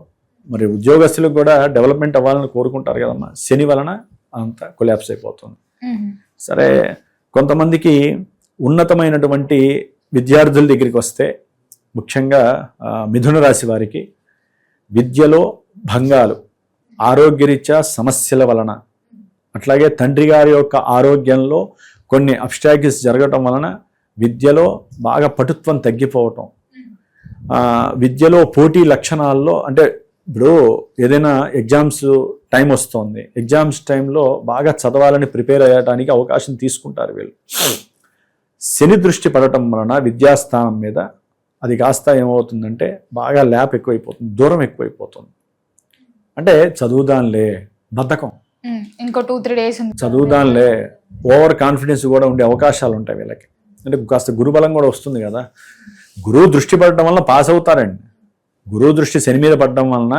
మరి ఉద్యోగస్తులకు కూడా డెవలప్మెంట్ అవ్వాలని కోరుకుంటారు కదమ్మా, శని వలన అంతా కొలాప్స్ అయిపోతుంది. సరే, కొంతమందికి ఉన్నతమైనటువంటి విద్యార్థుల దగ్గరికి వస్తే, ముఖ్యంగా మిథున రాశి వారికి విద్యలో భంగాలు, ఆరోగ్యరీత్యా సమస్యల వలన, అట్లాగే తండ్రి గారి యొక్క ఆరోగ్యంలో కొన్ని అబ్స్టాకిల్స్ జరగటం వలన విద్యలో బాగా పటుత్వం తగ్గిపోవటం, విద్యలో పోటీ లక్షణాల్లో, అంటే ఇప్పుడు ఏదైనా ఎగ్జామ్స్ టైం వస్తుంది, ఎగ్జామ్స్ టైంలో బాగా చదవాలని ప్రిపేర్ అయ్యడానికి అవకాశం తీసుకుంటారు వీళ్ళు. శని దృష్టి పడటం వలన విద్యాస్థానం మీద అది కాస్త ఏమవుతుందంటే బాగా ల్యాప్ ఎక్కువైపోతుంది, దూరం ఎక్కువైపోతుంది. అంటే చదువుదాన్లే, బద్ధకం, ఇంకో 2-3 డేస్ చదువుదాన్లే, ఓవర్ కాన్ఫిడెన్స్ కూడా ఉండే అవకాశాలు ఉంటాయి వీళ్ళకి. అంటే కాస్త గురుబలం కూడా వస్తుంది కదా. గురువు దృష్టి పడటం వలన పాస్ అవుతారండి. గురువు దృష్టి శని మీద పడటం వలన,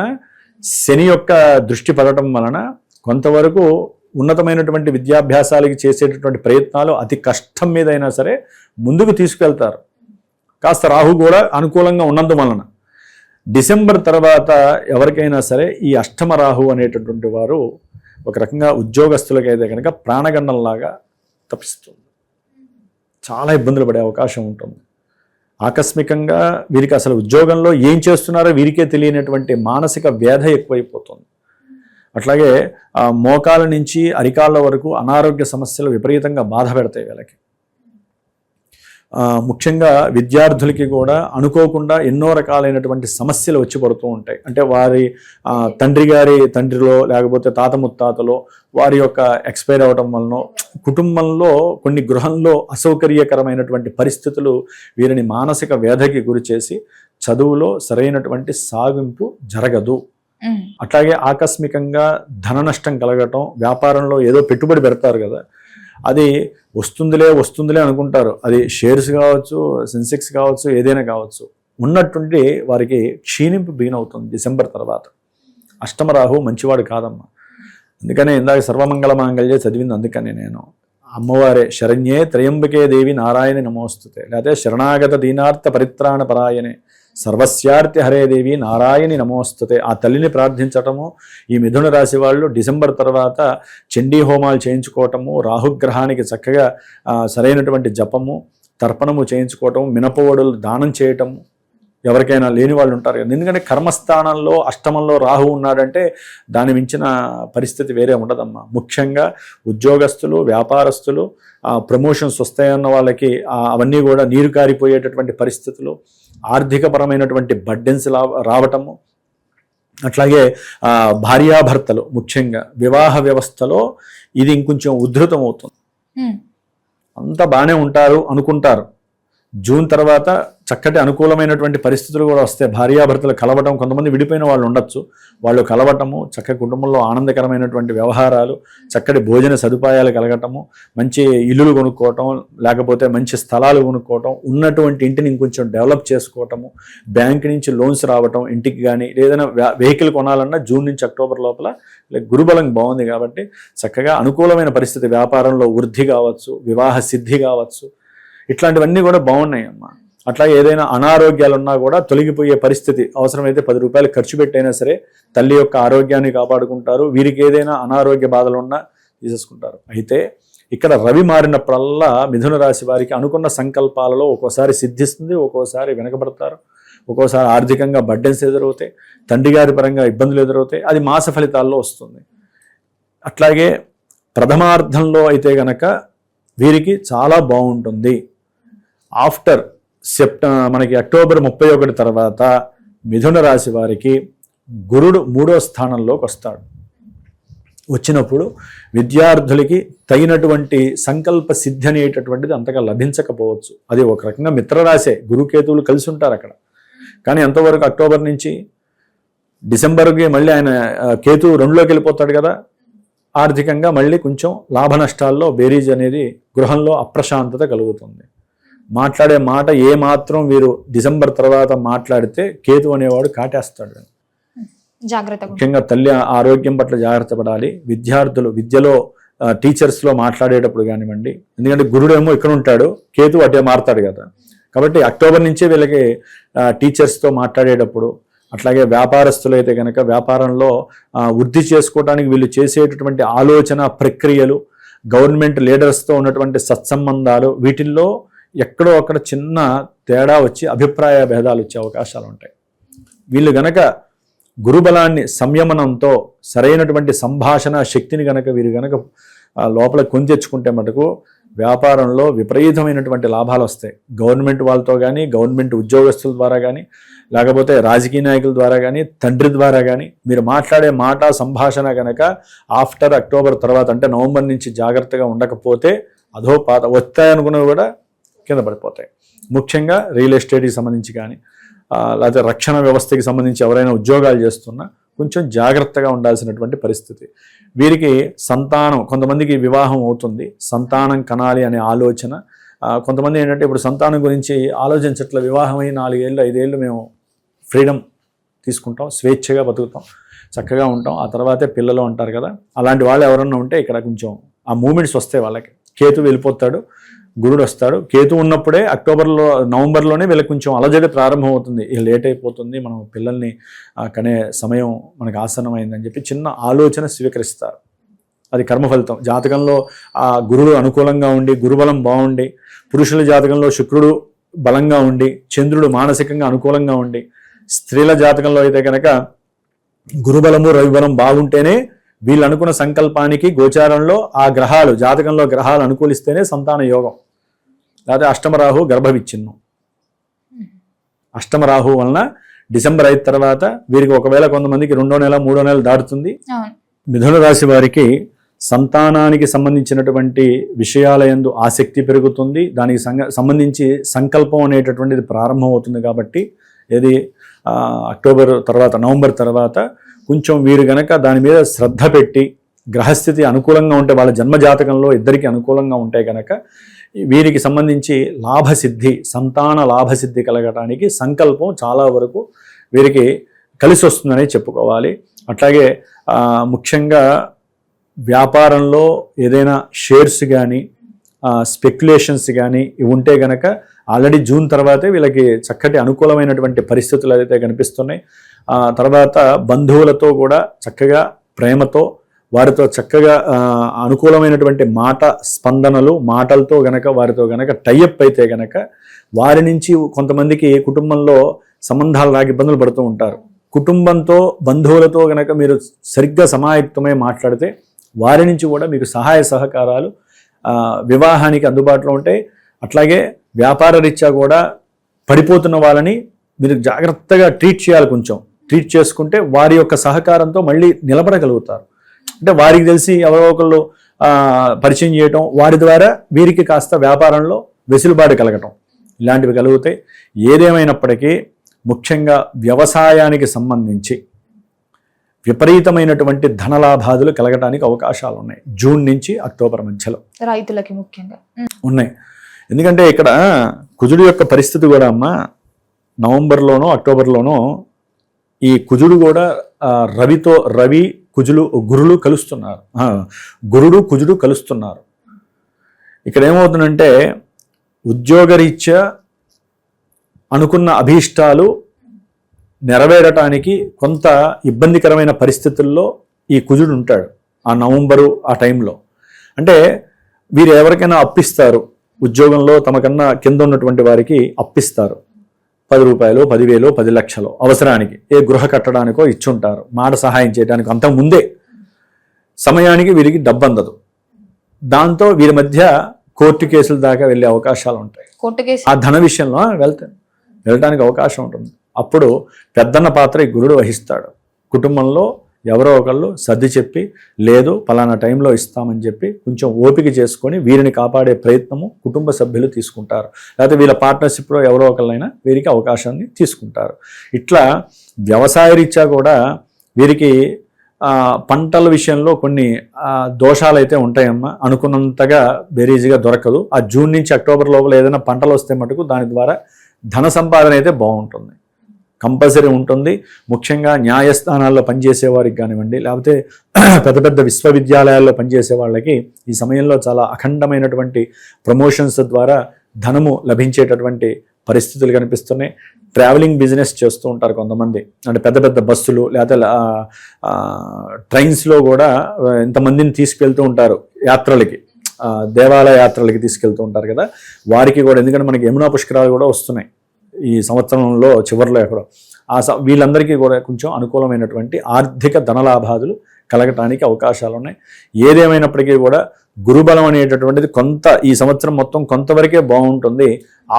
శని యొక్క దృష్టి పడటం వలన కొంతవరకు ఉన్నతమైనటువంటి విద్యాభ్యాసాలకి చేసేటటువంటి ప్రయత్నాలు అతి కష్టం మీద అయినా సరే ముందుకు తీసుకెళ్తారు. కాస్త రాహు కూడా అనుకూలంగా ఉన్నందువలన డిసెంబర్ తర్వాత ఎవరికైనా సరే ఈ అష్టమ రాహు అనేటటువంటి వారు ఒక రకంగా ఉద్యోగస్తులకైతే కనుక ప్రాణగండంలాగా తప్పిస్తుంది, చాలా ఇబ్బందులు పడే అవకాశం ఉంటుంది. ఆకస్మికంగా వీరికి అసలు ఉద్యోగంలో ఏం చేస్తున్నారో వీరికే తెలియనటువంటి మానసిక వ్యధ ఎక్కువైపోతుంది. అట్లాగే మోకాల నుంచి అరికాళ్ళ వరకు అనారోగ్య సమస్యలు విపరీతంగా బాధ పెడతాయి వీళ్ళకి. ముఖ్యంగా విద్యార్థులకి కూడా అనుకోకుండా ఎన్నో రకాలైనటువంటి సమస్యలు వచ్చి పడుతూ ఉంటాయి. అంటే వారి తండ్రిలో లేకపోతే తాత ముత్తాతలో వారి యొక్క ఎక్స్పైర్ అవడం వలన, కుటుంబంలో కొన్ని గృహంలో అసౌకర్యకరమైనటువంటి పరిస్థితులు వీరిని మానసిక వ్యధకి గురి చేసి చదువులో సరైనటువంటి సాగింపు జరగదు. అట్లాగే ఆకస్మికంగా ధన నష్టం కలగటం, వ్యాపారంలో ఏదో పెట్టుబడి పెడతారు కదా, అది వస్తుందిలే అనుకుంటారు. అది షేర్స్ కావచ్చు, సెన్సెక్స్ కావచ్చు, ఏదైనా కావచ్చు, ఉన్నట్టుండి వారికి క్షీణింపు బిగినవుతుంది డిసెంబర్ తర్వాత. అష్టమరాహు మంచివాడు కాదమ్మా. అందుకనే ఇందాక సర్వమంగళ మాంగళ్యే చదివింది. అందుకని నేను అమ్మవారే శరణ్యే త్రయంబకే దేవి నారాయణి నమోస్తుతే, లేకపోతే శరణాగత దీనార్థ పరిత్రాణ పరాయణే సర్వస్యార్థి హరే దేవి నారాయణి నమోస్తుతే. ఆ తల్లిని ప్రార్థించటము ఈ మిథున రాశి వాళ్ళు డిసెంబర్ తర్వాత చండీ హోమాలు చేయించుకోవటము, రాహుగ్రహానికి చక్కగా సరైనటువంటి జపము, తర్పణము చేయించుకోవటము, మినపవడులు దానం చేయటము, ఎవరికైనా లేని వాళ్ళు ఉంటారు కదా. ఎందుకంటే కర్మస్థానంలో అష్టమంలో రాహు ఉన్నాడంటే దాని మించిన పరిస్థితి వేరే ఉండదమ్మా. ముఖ్యంగా ఉద్యోగస్తులు, వ్యాపారస్తులు, ప్రమోషన్స్ వస్తాయన్న వాళ్ళకి అవన్నీ కూడా నీరు కారిపోయేటటువంటి పరిస్థితులు, ఆర్థికపరమైనటువంటి బర్డెన్స్ రావటము, అట్లాగే భార్యాభర్తలు ముఖ్యంగా వివాహ వ్యవస్థలో ఇది ఇంకొంచెం ఉధృతం అవుతుంది. అంతా బాగానే ఉంటారు అనుకుంటారు, జూన్ తర్వాత చక్కటి అనుకూలమైనటువంటి పరిస్థితులు కూడా వస్తాయి. భార్యాభర్తలు కలవటం, కొంతమంది విడిపోయిన వాళ్ళు ఉండొచ్చు, వాళ్ళు కలవటము, చక్కటి కుటుంబంలో ఆనందకరమైనటువంటి వ్యవహారాలు, చక్కటి భోజన సదుపాయాలు కలగటము, మంచి ఇల్లులు కొనుక్కోవటం, లేకపోతే మంచి స్థలాలు కొనుక్కోవటం, ఉన్నటువంటి ఇంటిని ఇంకొంచెం డెవలప్ చేసుకోవటము, బ్యాంక్ నుంచి లోన్స్ రావటం ఇంటికి కానీ, ఏదైనా వెహికల్ కొనాలన్నా జూన్ నుంచి అక్టోబర్ లోపల గురుబలం బాగుంది కాబట్టి చక్కగా అనుకూలమైన పరిస్థితి, వ్యాపారంలో వృద్ధి కావచ్చు, వివాహ సిద్ధి కావచ్చు, ఇట్లాంటివన్నీ కూడా బాగున్నాయి అమ్మా. అట్లా ఏదైనా అనారోగ్యాలు ఉన్నా కూడా తొలగిపోయే పరిస్థితి, అవసరమైతే 10 రూపాయలు ఖర్చు పెట్టైనా సరే తల్లి యొక్క ఆరోగ్యాన్ని కాపాడుకుంటారు. వీరికి ఏదైనా అనారోగ్య బాధలు ఉన్నా తీసేసుకుంటారు. అయితే ఇక్కడ రవి మారినప్పుడల్లా మిథున రాశి వారికి అనుకున్న సంకల్పాలలో ఒక్కోసారి సిద్ధిస్తుంది, ఒక్కోసారి వెనకబడతారు, ఒక్కోసారి ఆర్థికంగా బర్డెన్స్ ఎదురవుతాయి, తండ్రి గారి పరంగా ఇబ్బందులు ఎదురవుతాయి. అది మాస ఫలితాల్లో వస్తుంది. అట్లాగే ప్రథమార్థంలో అయితే గనక వీరికి చాలా బాగుంటుంది. ఆఫ్టర్ మనకి అక్టోబర్ 31 తర్వాత మిథున రాశి వారికి గురుడు 3వ స్థానంలోకి వస్తాడు. వచ్చినప్పుడు విద్యార్థులకి తగినటువంటి సంకల్ప సిద్ధి అనేటటువంటిది అంతగా లభించకపోవచ్చు. అది ఒక రకంగా మిత్రరాశే, గురుకేతువులు కలిసి ఉంటారు అక్కడ. కానీ ఎంతవరకు అక్టోబర్ నుంచి డిసెంబర్కి మళ్ళీ ఆయన కేతువు 2లోకి వెళ్ళిపోతాడు కదా, ఆర్థికంగా మళ్ళీ కొంచెం లాభ నష్టాల్లో బేరీజ్ అనేది, గృహంలో అప్రశాంతత కలుగుతుంది. మాట్లాడే మాట ఏ మాత్రం వీరు డిసెంబర్ తర్వాత మాట్లాడితే కేతు అనేవాడు కాటేస్తాడు. ముఖ్యంగా తల్లి ఆరోగ్యం పట్ల జాగ్రత్త పడాలి. విద్యార్థులు విద్యలో టీచర్స్లో మాట్లాడేటప్పుడు కానివ్వండి, ఎందుకంటే గురుడేమో ఇక్కడ ఉంటాడు, కేతు అటే మారుతాడు కదా. కాబట్టి అక్టోబర్ నుంచే వీళ్ళకి టీచర్స్తో మాట్లాడేటప్పుడు అట్లాగే వ్యాపారస్తులు అయితే కనుక వ్యాపారంలో వృద్ధి చేసుకోవడానికి వీళ్ళు చేసేటటువంటి ఆలోచన ప్రక్రియలు, గవర్నమెంట్ లీడర్స్తో ఉన్నటువంటి సత్సంబంధాలు, వీటిల్లో ఎక్కడో అక్కడ చిన్న తేడా వచ్చి అభిప్రాయ భేదాలు వచ్చే అవకాశాలు ఉంటాయి. వీళ్ళు గనక గురుబలాన్ని సంయమనంతో సరైనటువంటి సంభాషణ శక్తిని గనక వీరు గనక లోపల కొని తెచ్చుకుంటే మటుకు వ్యాపారంలో విపరీతమైనటువంటి లాభాలు వస్తాయి. గవర్నమెంట్ వాళ్ళతో కానీ, గవర్నమెంట్ ఉద్యోగస్తుల ద్వారా కానీ, లేకపోతే రాజకీయ నాయకుల ద్వారా కానీ, తండ్రి ద్వారా కానీ మీరు మాట్లాడే మాట సంభాషణ కనుక ఆఫ్టర్ అక్టోబర్ తర్వాత అంటే నవంబర్ నుంచి జాగ్రత్తగా ఉండకపోతే అధోపాత వస్తాయనుకున్నవి కూడా కింద పడిపోతాయి. ముఖ్యంగా రియల్ ఎస్టేట్కి సంబంధించి కానీ, లేకపోతే రక్షణ వ్యవస్థకి సంబంధించి ఎవరైనా ఉద్యోగాలు చేస్తున్నా కొంచెం జాగ్రత్తగా ఉండాల్సినటువంటి పరిస్థితి. వీరికి సంతానం, కొంతమందికి వివాహం అవుతుంది, సంతానం కనాలి అనే ఆలోచన. కొంతమంది ఏంటంటే ఇప్పుడు సంతానం గురించి ఆలోచించట్ల, వివాహమై 4 ఏళ్ళు 5 ఏళ్ళు మేము ఫ్రీడమ్ తీసుకుంటాం, స్వేచ్ఛగా బతుకుతాం, చక్కగా ఉంటాం, ఆ తర్వాతే పిల్లలు అంటారు కదా. అలాంటి వాళ్ళు ఎవరన్నా ఉంటే ఇక్కడ కొంచెం ఆ మూమెంట్స్ వస్తాయి వాళ్ళకి. కేతు వెళ్ళిపోతాడు, గురుడు వస్తాడు. కేతు ఉన్నప్పుడే నవంబర్లోనే వీళ్ళకి కొంచెం అలజడి ప్రారంభం అవుతుంది. ఇక లేట్ అయిపోతుంది, మనం పిల్లల్ని కనే సమయం మనకు ఆసన్నమైందని చెప్పి చిన్న ఆలోచన స్వీకరిస్తారు. అది కర్మఫలితం. జాతకంలో ఆ గురుడు అనుకూలంగా ఉండి, గురుబలం బాగుండి, పురుషుల జాతకంలో శుక్రుడు బలంగా ఉండి, చంద్రుడు మానసికంగా అనుకూలంగా ఉండి, స్త్రీల జాతకంలో అయితే కనుక గురుబలము రవిబలం బాగుంటేనే వీళ్ళు అనుకున్న సంకల్పానికి గోచారంలో ఆ గ్రహాలు, జాతకంలో గ్రహాలు అనుకూలిస్తేనే సంతాన యోగం. లేకపోతే అష్టమరాహు గర్భవిచ్ఛిన్నం. అష్టమరాహు వలన డిసెంబర్ 5 తర్వాత వీరికి ఒకవేళ కొంతమందికి 2వ నెల 3వ నెల దాటుతుంది. మిథున రాశి వారికి సంతానానికి సంబంధించినటువంటి విషయాలయందు ఆసక్తి పెరుగుతుంది. దానికి సంబంధించి సంకల్పం అనేటటువంటిది ప్రారంభం అవుతుంది. కాబట్టి ఏది అక్టోబర్ తర్వాత నవంబర్ తర్వాత కొంచెం వీరు గనక దాని మీద శ్రద్ధ పెట్టి, గ్రహస్థితి అనుకూలంగా ఉంటే, వాళ్ళ జన్మజాతకంలో ఇద్దరికి అనుకూలంగా ఉంటే కనుక వీరికి సంబంధించి లాభసిద్ధి, సంతాన లాభసిద్ధి కలగడానికి సంకల్పం చాలా వరకు వీరికి కలిసి వస్తుందని చెప్పుకోవాలి. అట్లాగే ముఖ్యంగా వ్యాపారంలో ఏదైనా షేర్స్ కానీ, స్పెక్యులేషన్స్ కానీ ఇవి ఉంటే కనుక ఆల్రెడీ జూన్ తర్వాతే వీళ్ళకి చక్కటి అనుకూలమైనటువంటి పరిస్థితులు అయితే కనిపిస్తున్నాయి. తర్వాత బంధువులతో కూడా చక్కగా ప్రేమతో, వారితో చక్కగా అనుకూలమైనటువంటి మాట స్పందనలు, మాటలతో గనక వారితో గనక టైఅప్ అయితే గనక వారి నుంచి కొంతమందికి కుటుంబంలో సంబంధాలు రాక ఇబ్బందులు పడుతూ ఉంటారు. కుటుంబంతో, బంధువులతో గనక మీరు సరిగ్గా సమాయుక్తమై మాట్లాడితే వారి నుంచి కూడా మీకు సహాయ సహకారాలు వివాహానికి అందుబాటులో ఉంటాయి. అట్లాగే వ్యాపార రీత్యా కూడా పడిపోతున్న వాళ్ళని మీరు జాగ్రత్తగా ట్రీట్ చేయాలి. కొంచెం ట్రీట్ చేసుకుంటే వారి యొక్క సహకారంతో మళ్ళీ నిలబడగలుగుతారు. అంటే వారికి తెలిసి ఎవరో ఒకళ్ళు పరిచయం చేయటం, వారి ద్వారా వీరికి కాస్త వ్యాపారంలో వెసులుబాటు కలగటం, ఇలాంటివి కలుగుతాయి. ఏదేమైనప్పటికీ ముఖ్యంగా వ్యవసాయానికి సంబంధించి విపరీతమైనటువంటి ధనలాభాదులు కలగటానికి అవకాశాలు ఉన్నాయి. జూన్ నుంచి అక్టోబర్ మధ్యలో రైతులకి ముఖ్యంగా ఉన్నాయి. ఎందుకంటే ఇక్కడ కుజుడు యొక్క పరిస్థితి కూడా నవంబర్లోనో అక్టోబర్లోనో ఈ కుజుడు కూడా రవి గురుడు కుజుడు కలుస్తున్నారు. ఇక్కడ ఏమవుతుందంటే ఉద్యోగరీత్యా అనుకున్న అభీష్టాలు నెరవేరటానికి కొంత ఇబ్బందికరమైన పరిస్థితుల్లో ఈ కుజుడు ఉంటాడు ఆ నవంబరు ఆ టైంలో. అంటే వీరు ఎవరికైనా అప్పిస్తారు, ఉద్యోగంలో తమకన్నా కింద ఉన్నటువంటి వారికి అప్పిస్తారు. 10 రూపాయలు, 10,000, 10 లక్షలు అవసరానికి ఏ గృహ కట్టడానికో ఇచ్చుంటారు, మాట సహాయం చేయడానికి. అంతకు ముందే సమయానికి వీరికి డబ్బు అందదు. దాంతో వీరి మధ్య కోర్టు కేసుల దాకా వెళ్ళే అవకాశాలు ఉంటాయి. ఆ ధన విషయంలో వెళ్ళడానికి అవకాశం ఉంటుంది. అప్పుడు పెద్దన్న పాత్ర ఈ గురుడు వహిస్తాడు. కుటుంబంలో ఎవరో ఒకళ్ళు సర్ది చెప్పి, లేదు పలానా టైంలో ఇస్తామని చెప్పి కొంచెం ఓపిక చేసుకొని వీరిని కాపాడే ప్రయత్నము కుటుంబ సభ్యులు తీసుకుంటారు. లేకపోతే వీళ్ళ పార్ట్నర్షిప్లో ఎవరో ఒకళ్ళైనా వీరికి అవకాశాన్ని తీసుకుంటారు. ఇట్లా వ్యవసాయ రీత్యా కూడా వీరికి పంటల విషయంలో కొన్ని దోషాలు అయితే ఉంటాయమ్మా. అనుకున్నంతగా బేరీజుగా దొరకదు. ఆ జూన్ నుంచి అక్టోబర్ లోపల ఏదైనా పంటలు వస్తే మటుకు దాని ద్వారా ధన సంపాదన అయితే బాగుంటుంది, కంపల్సరీ ఉంటుంది. ముఖ్యంగా న్యాయస్థానాల్లో పనిచేసే వారికి కానివ్వండి, లేకపోతే పెద్ద పెద్ద విశ్వవిద్యాలయాల్లో పనిచేసే వాళ్ళకి ఈ సమయంలో చాలా అఖండమైనటువంటి ప్రమోషన్స్ ద్వారా ధనము లభించేటటువంటి పరిస్థితులు కనిపిస్తున్నాయి. ట్రావెలింగ్ బిజినెస్ చేస్తూ ఉంటారు కొంతమంది, అంటే పెద్ద పెద్ద బస్సులు లేదా ట్రైన్స్లో కూడా ఇంతమందిని తీసుకెళ్తూ ఉంటారు యాత్రలకి, దేవాలయ యాత్రలకి తీసుకెళ్తూ ఉంటారు కదా, వారికి కూడా, ఎందుకంటే మనకి యమునా పుష్కరాలు కూడా వస్తున్నాయి ఈ సంవత్సరంలో చివరిలో ఎక్కడో, వీళ్ళందరికీ కూడా కొంచెం అనుకూలమైనటువంటి ఆర్థిక ధనలాభాదులు కలగటానికి అవకాశాలు ఉన్నాయి. ఏదేమైనప్పటికీ కూడా గురుబలం అనేటటువంటిది కొంత ఈ సంవత్సరం మొత్తం కొంతవరకే బాగుంటుంది.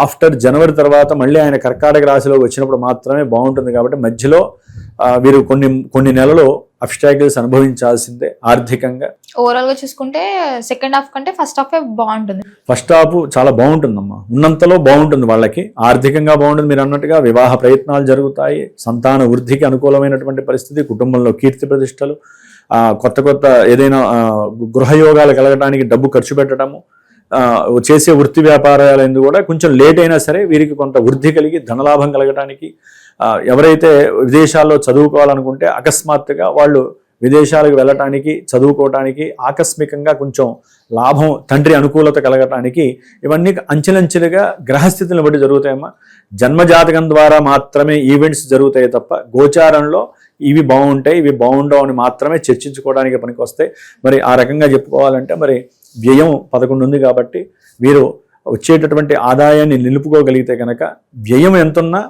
ఆఫ్టర్ జనవరి తర్వాత మళ్ళీ ఆయన కర్కాటక రాశిలోకి వచ్చినప్పుడు మాత్రమే బాగుంటుంది. కాబట్టి మధ్యలో వీరు కొన్ని నెలలు అబ్స్టాకిల్స్ అనుభవించాల్సిందే ఆర్థికంగా. ఓవరాల్ గా చూసుకుంటే సెకండ్ హాఫ్ కంటే ఫస్ట్ హాఫ్ బాగుంటుంది. ఫస్ట్ హాఫ్ చాలా బాగుంటుందమ్మా, ఉన్నంతలో బాగుంటుంది, వాళ్ళకి ఆర్థికంగా బాగుంటుంది. మీరు అన్నట్టుగా వివాహ ప్రయత్నాలు జరుగుతాయి, సంతాన వృద్ధికి అనుకూలమైనటువంటి పరిస్థితి, కుటుంబంలో కీర్తి ప్రతిష్టలు, కొత్త ఏదైనా గృహయోగాలు కలగడానికి డబ్బు ఖర్చు పెట్టడము, చేసే వృత్తి వ్యాపారాలు కూడా కొంచెం లేట్ అయినా సరే వీరికి కొంత వృద్ధి కలిగి ధనలాభం కలగడానికి, ఎవరైతే విదేశాల్లో చదువుకోవాలనుకుంటే అకస్మాత్తుగా వాళ్ళు విదేశాలకు వెళ్ళటానికి చదువుకోవటానికి ఆకస్మికంగా కొంచెం లాభం, తండ్రి అనుకూలత కలగటానికి ఇవన్నీ అంచెలంచెలుగా గ్రహస్థితులను బట్టి జరుగుతాయమ్మా. జన్మజాతకం ద్వారా మాత్రమే ఈవెంట్స్ జరుగుతాయి తప్ప గోచారంలో ఇవి బాగుంటాయి ఇవి బాగుండవు అని మాత్రమే చర్చించుకోవడానికి పనికి వస్తాయి. మరి ఆ రకంగా చెప్పుకోవాలంటే మరి వ్యయం 11 ఉంది కాబట్టి వీరు వచ్చేటటువంటి ఆదాయాన్ని నిలుపుకోగలిగితే కనుక వ్యయం ఎంతున్నా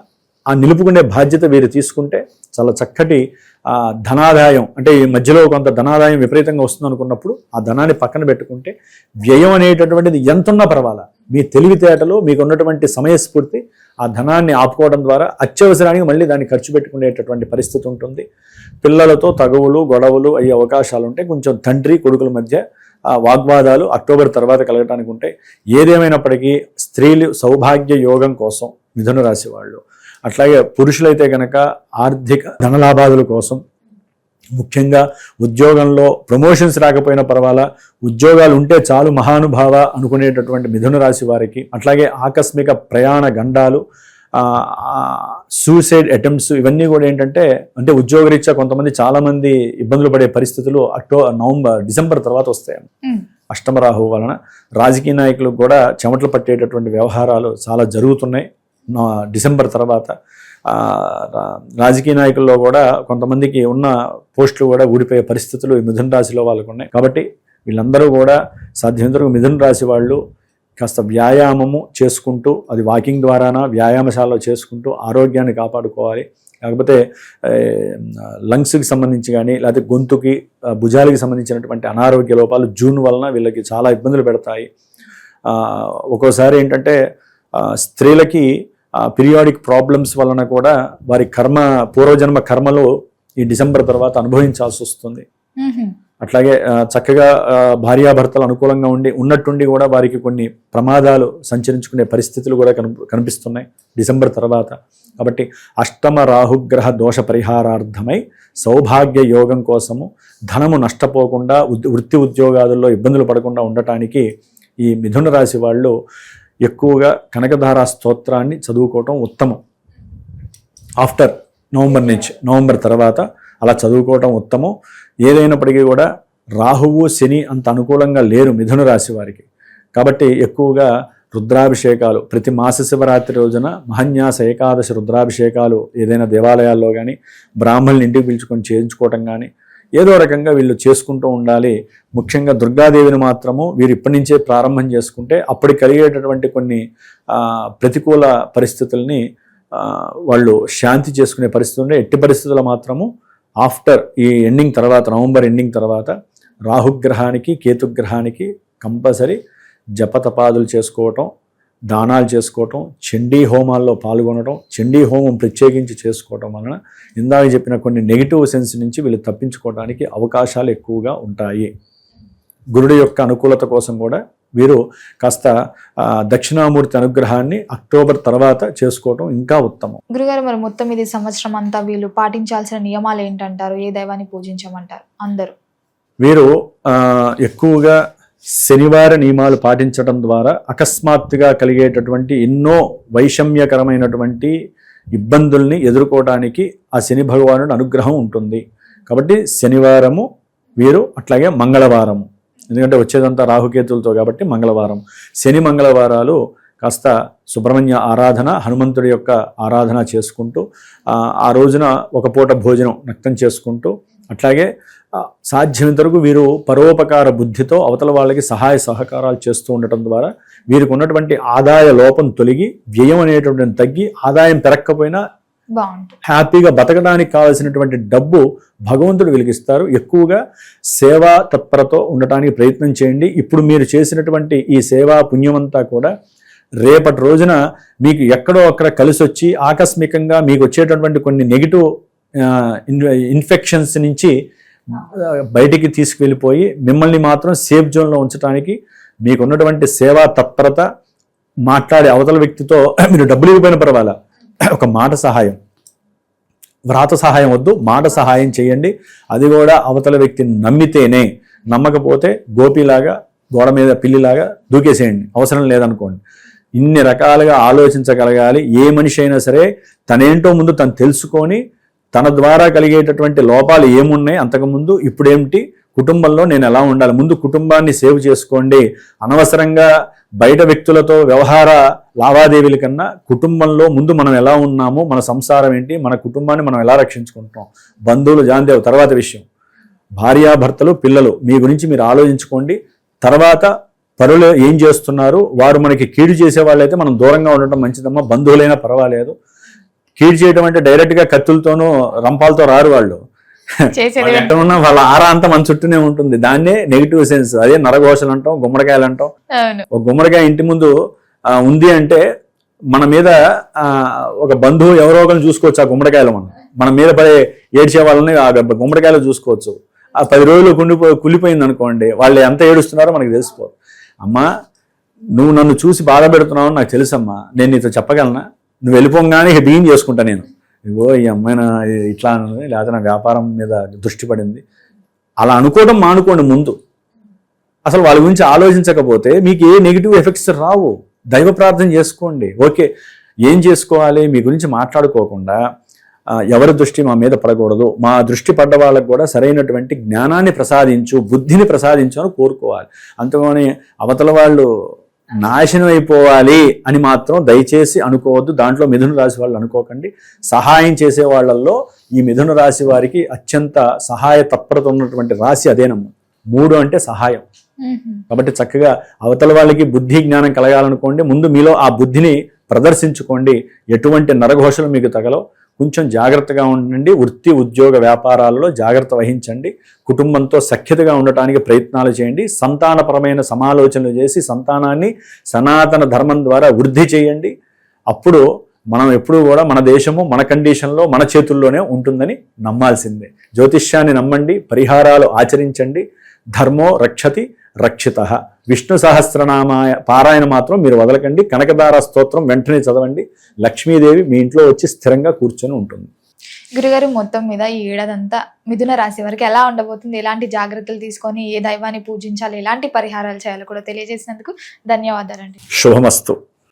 ఆ నిలుపుకునే బాధ్యత వీరు తీసుకుంటే చాలా చక్కటి ధనాదాయం, అంటే ఈ మధ్యలో కొంత ధనాదాయం విపరీతంగా వస్తుంది అనుకున్నప్పుడు ఆ ధనాన్ని పక్కన పెట్టుకుంటే వ్యయం అనేటటువంటిది ఎంతున్నా పర్వాలా, మీ తెలివితేటలు మీకు ఉన్నటువంటి సమయస్ఫూర్తి ఆ ధనాన్ని ఆపుకోవడం ద్వారా అత్యవసరానికి మళ్ళీ దాన్ని ఖర్చు పెట్టుకునేటటువంటి పరిస్థితి ఉంటుంది. పిల్లలతో తగువులు గొడవలు అయ్యే అవకాశాలు ఉంటాయి. కొంచెం తండ్రి కొడుకుల మధ్య వాగ్వాదాలు అక్టోబర్ తర్వాత కలగటానికి ఉంటాయి. ఏదేమైనప్పటికీ స్త్రీలు సౌభాగ్య యోగం కోసం మిథున రాశి వాళ్ళు, అట్లాగే పురుషులైతే కనుక ఆర్థిక ధనలాభాదుల కోసం, ముఖ్యంగా ఉద్యోగంలో ప్రమోషన్స్ రాకపోయినా పర్వాలా, ఉద్యోగాలు ఉంటే చాలు మహానుభావ అనుకునేటటువంటి మిథున రాశి వారికి, అట్లాగే ఆకస్మిక ప్రయాణ గండాలు, సూసైడ్ అటెంప్ట్స్, ఇవన్నీ కూడా ఏంటంటే అంటే ఉద్యోగరీత్యా కొంతమంది చాలామంది ఇబ్బందులు పడే పరిస్థితులు డిసెంబర్ తర్వాత వస్తాయి. అష్టమరాహు వలన రాజకీయ నాయకులకు కూడా చెమటలు పట్టేటటువంటి వ్యవహారాలు చాలా జరుగుతున్నాయి డిసెంబర్ తర్వాత. రాజకీయ నాయకుల్లో కూడా కొంతమందికి ఉన్న పోస్టులు కూడా ఊడిపోయే పరిస్థితులు ఈ మిథున రాశిలో వాళ్ళకు ఉన్నాయి. కాబట్టి వీళ్ళందరూ కూడా సాధ్యమైనంతవరకు మిథున రాశి వాళ్ళు కాస్త వ్యాయామము చేసుకుంటూ, అది వాకింగ్ ద్వారానా వ్యాయామశాలలో చేసుకుంటూ ఆరోగ్యాన్ని కాపాడుకోవాలి. కాకపోతే లంగ్స్కి సంబంధించి కానీ లేకపోతే గొంతుకి భుజాలకి సంబంధించినటువంటి అనారోగ్య లోపాలు జూన్ వలన వీళ్ళకి చాలా ఇబ్బందులు పెడతాయి. ఒక్కోసారి ఏంటంటే స్త్రీలకి పీరియాడిక్ ప్రాబ్లమ్స్ వలన కూడా వారి పూర్వజన్మ కర్మలు ఈ డిసెంబర్ తర్వాత అనుభవించాల్సి వస్తుంది. అట్లాగే చక్కగా భార్యాభర్తలు అనుకూలంగా ఉన్నట్టుండి కూడా వారికి కొన్ని ప్రమాదాలు సంచరించుకునే పరిస్థితులు కూడా కనిపిస్తున్నాయి డిసెంబర్ తర్వాత. కాబట్టి అష్టమ రాహుగ్రహ దోష పరిహారార్థమై సౌభాగ్య యోగం కోసము, ధనము నష్టపోకుండా, వృత్తి ఉద్యోగాలలో ఇబ్బందులు పడకుండా ఉండటానికి ఈ మిథున రాశి వాళ్ళు ఎక్కువగా కనకధారా స్తోత్రాన్ని చదువుకోవటం ఉత్తమం. ఆఫ్టర్ నవంబర్ తర్వాత అలా చదువుకోవటం ఉత్తమం. ఏదైనప్పటికీ కూడా రాహువు శని అంత అనుకూలంగా లేరు మిథున రాశి వారికి. కాబట్టి ఎక్కువగా రుద్రాభిషేకాలు ప్రతి మాస శివరాత్రి రోజున మహన్యాస ఏకాదశి రుద్రాభిషేకాలు ఏదైనా దేవాలయాల్లో కానీ బ్రాహ్మణులు ఇంటికి పిలుచుకొని చేయించుకోవటం కానీ ఏదో రకంగా వీళ్ళు చేసుకుంటూ ఉండాలి. ముఖ్యంగా దుర్గాదేవిని మాత్రము వీరు ఇప్పటి నుంచే ప్రారంభం చేసుకుంటే అప్పటికి కలిగేటటువంటి కొన్ని ప్రతికూల పరిస్థితుల్ని వాళ్ళు శాంతి చేసుకునే పరిస్థితి ఉండే. ఎట్టి పరిస్థితుల్లో మాత్రము ఆఫ్టర్ ఈ ఎండింగ్ తర్వాత, నవంబర్ ఎండింగ్ తర్వాత రాహుగ్రహానికి కేతుగ్రహానికి కంపల్సరీ జపతపాదులు చేసుకోవటం, దానాలు చేసుకోవటం, చండీ హోమాల్లో పాల్గొనడం, చండీ హోమం ప్రత్యేకించి చేసుకోవటం వలన ఇందాక చెప్పిన కొన్ని నెగిటివ్ సెన్స్ నుంచి వీళ్ళు తప్పించుకోవడానికి అవకాశాలు ఎక్కువగా ఉంటాయి. గురుడి యొక్క అనుకూలత కోసం కూడా వీరు కాస్త దక్షిణామూర్తి అనుగ్రహాన్ని అక్టోబర్ తర్వాత చేసుకోవటం ఇంకా ఉత్తమం. గురుగారు, మరి మొత్తం ఇది సంవత్సరం అంతా వీళ్ళు పాటించాల్సిన నియమాలు ఏంటంటారు? ఏ దైవాన్ని పూజించమంటారు అందరూ? వీరు ఎక్కువగా శనివార నియమాలు పాటించడం ద్వారా అకస్మాత్తుగా కలిగేటటువంటి ఎన్నో వైషమ్యకరమైనటువంటి ఇబ్బందుల్ని ఎదుర్కోవడానికి ఆ శని భగవానుడి అనుగ్రహం ఉంటుంది. కాబట్టి శనివారము వీరు, అట్లాగే మంగళవారము, ఎందుకంటే వచ్చేదంతా రాహుకేతులతో కాబట్టి మంగళవారం, శని మంగళవారాలు కాస్త సుబ్రహ్మణ్య ఆరాధన, హనుమంతుడి యొక్క ఆరాధన చేసుకుంటూ ఆ రోజున ఒక పూట భోజనం నక్తం చేసుకుంటూ, అట్లాగే సాధ్యమైనంత వరకు వీరు పరోపకార బుద్ధితో అవతల వాళ్ళకి సహాయ సహకారాలు చేస్తూ ఉండటం ద్వారా వీరికి ఉన్నటువంటి ఆదాయ లోపం తొలగి వ్యయం అనేటువంటిది తగ్గి ఆదాయం పెరగకపోయినా హ్యాపీగా బతకడానికి కావాల్సినటువంటి డబ్బు భగవంతుడు వెలిగిస్తారు. ఎక్కువగా సేవా తత్పరతో ఉండటానికి ప్రయత్నం చేయండి. ఇప్పుడు మీరు చేసినటువంటి ఈ సేవా పుణ్యమంతా కూడా రేపటి రోజున మీకు ఎక్కడో అక్కడ కలిసి వచ్చి ఆకస్మికంగా మీకు వచ్చేటటువంటి కొన్ని నెగిటివ్ ఇన్ఫెక్షన్స్ నుంచి బయటికి తీసుకువెళ్ళిపోయి మిమ్మల్ని మాత్రం సేఫ్ జోన్లో ఉంచడానికి మీకు ఉన్నటువంటి సేవా తత్పరత, మాట్లాడే అవతల వ్యక్తితో మీరు డబ్బులు ఇవ్వకపోయిన పర్వాలా, ఒక మాట సహాయం, వ్రాత సహాయం వద్దు, మాట సహాయం చేయండి. అది కూడా అవతల వ్యక్తిని నమ్మితేనే, నమ్మకపోతే గోపిలాగా గోడ మీద పిల్లిలాగా దూకేసేయండి, అవసరం లేదనుకోండి. ఇన్ని రకాలుగా ఆలోచించగలగాలి. ఏ మనిషి అయినా సరే తనేంటో ముందు తను తెలుసుకొని తన ద్వారా కలిగేటటువంటి లోపాలు ఏమున్నాయి అంతకుముందు, ఇప్పుడేమిటి, కుటుంబంలో నేను ఎలా ఉండాలి, ముందు కుటుంబాన్ని సేవ్ చేసుకోండి. అనవసరంగా బయట వ్యక్తులతో వ్యవహార లావాదేవీల కన్నా కుటుంబంలో ముందు మనం ఎలా ఉన్నాము, మన సంసారం ఏంటి, మన కుటుంబాన్ని మనం ఎలా రక్షించుకుంటున్నాం, బంధువులు జాందేవు తర్వాత విషయం, భార్యాభర్తలు పిల్లలు మీ గురించి మీరు ఆలోచించుకోండి. తర్వాత పరులు ఏం చేస్తున్నారు, వారు మనకి కీడు చేసే వాళ్ళైతే మనం దూరంగా ఉండటం మంచిదమ్మా. బంధువులైనా పర్వాలేదు. కీడు చేయడం అంటే డైరెక్ట్గా కత్తులతోనూ రంపాలతో రారు వాళ్ళు. ఎక్కడ ఉన్నా వాళ్ళ ఆరా అంతా మన చుట్టూనే ఉంటుంది. దాన్నే నెగిటివ్ సెన్స్. అదే నరఘోషలు అంటాం, గుమ్మడికాయలు అంటాం. ఒక గుమ్మడికాయ ఇంటి ముందు ఉంది అంటే మన మీద ఒక బంధువు ఎవరో ఒకరిని చూసుకోవచ్చు. ఆ గుమ్మడికాయలు మన మీద పడే ఏడ్చే వాళ్ళని ఆ గుమ్మడికాయలు చూసుకోవచ్చు. ఆ 10 రోజులు కుళ్ళిపోయింది అనుకోండి, వాళ్ళు ఎంత ఏడుస్తున్నారో మనకు తెలిసిపోదు. అమ్మా, నువ్వు నన్ను చూసి బాధ పెడుతున్నావు నాకు తెలుసమ్మా, నేను నీతో చెప్పగలనా, నువ్వు వెళ్ళిపోగానే ఇక బిగిన్ చేసుకుంటా నేను, ఇగో ఈ అమ్మాయిన ఇట్లా అన్నది, లేకపోతే నా వ్యాపారం మీద దృష్టి పడింది, అలా అనుకోవడం మానుకోండి ముందు. అసలు వాళ్ళ గురించి ఆలోచించకపోతే మీకు ఏ నెగిటివ్ ఎఫెక్ట్స్ రావు. దైవ ప్రార్థన చేసుకోండి. ఓకే, ఏం చేసుకోవాలి, మీ గురించి మాట్లాడుకోకుండా ఎవరి దృష్టి మా మీద పడకూడదు, మా దృష్టి పడ్డ వాళ్ళకు కూడా సరైనటువంటి జ్ఞానాన్ని ప్రసాదించు, బుద్ధిని ప్రసాదించు అని కోరుకోవాలి. అంతలోనే అవతల వాళ్ళు నాశనం అయిపోవాలి అని మాత్రం దయచేసి అనుకోవద్దు. దాంట్లో మిథున రాశి వాళ్ళు అనుకోకండి. సహాయం చేసే వాళ్ళల్లో ఈ మిథున రాశి వారికి అత్యంత సహాయ తత్పరత ఉన్నటువంటి రాశి అదేనమ్మా. 3 అంటే సహాయం. కాబట్టి చక్కగా అవతల వాళ్ళకి బుద్ధి జ్ఞానం కలగాలనుకోండి, ముందు మీలో ఆ బుద్ధిని ప్రదర్శించుకోండి. ఎటువంటి నరఘోషలు మీకు తగలవు. కొంచెం జాగ్రత్తగా ఉండండి. వృత్తి ఉద్యోగ వ్యాపారాలలో జాగ్రత్త వహించండి. కుటుంబంతో సఖ్యతగా ఉండటానికి ప్రయత్నాలు చేయండి. సంతానపరమైన సమాలోచనలు చేసి సంతానాన్ని సనాతన ధర్మం ద్వారా వృద్ధి చేయండి. అప్పుడు మనం ఎప్పుడూ కూడా మన దేశము మన కండిషన్లో మన చేతుల్లోనే ఉంటుందని నమ్మాల్సిందే. జ్యోతిష్యాన్ని నమ్మండి, పరిహారాలు ఆచరించండి. ధర్మో రక్షతి రక్షిత. విష్ణు సహస్రనామాయ పారాయణ మాత్రం మీరు వదలకండి. కనకదార స్తోత్రం వెంటనే చదవండి. లక్ష్మీదేవి మీ ఇంట్లో వచ్చి స్థిరంగా కూర్చొని ఉంటుంది. గురుగారు, మొత్తం మీద ఈ ఏడాదంతా మిథున రాశి వారికి ఎలా ఉండబోతుంది, ఎలాంటి జాగ్రత్తలు తీసుకొని ఏ దైవాన్ని పూజించాలి, ఎలాంటి పరిహారాలు చేయాలో కూడా తెలియజేసినందుకు ధన్యవాదాలండి. శుభమస్తు.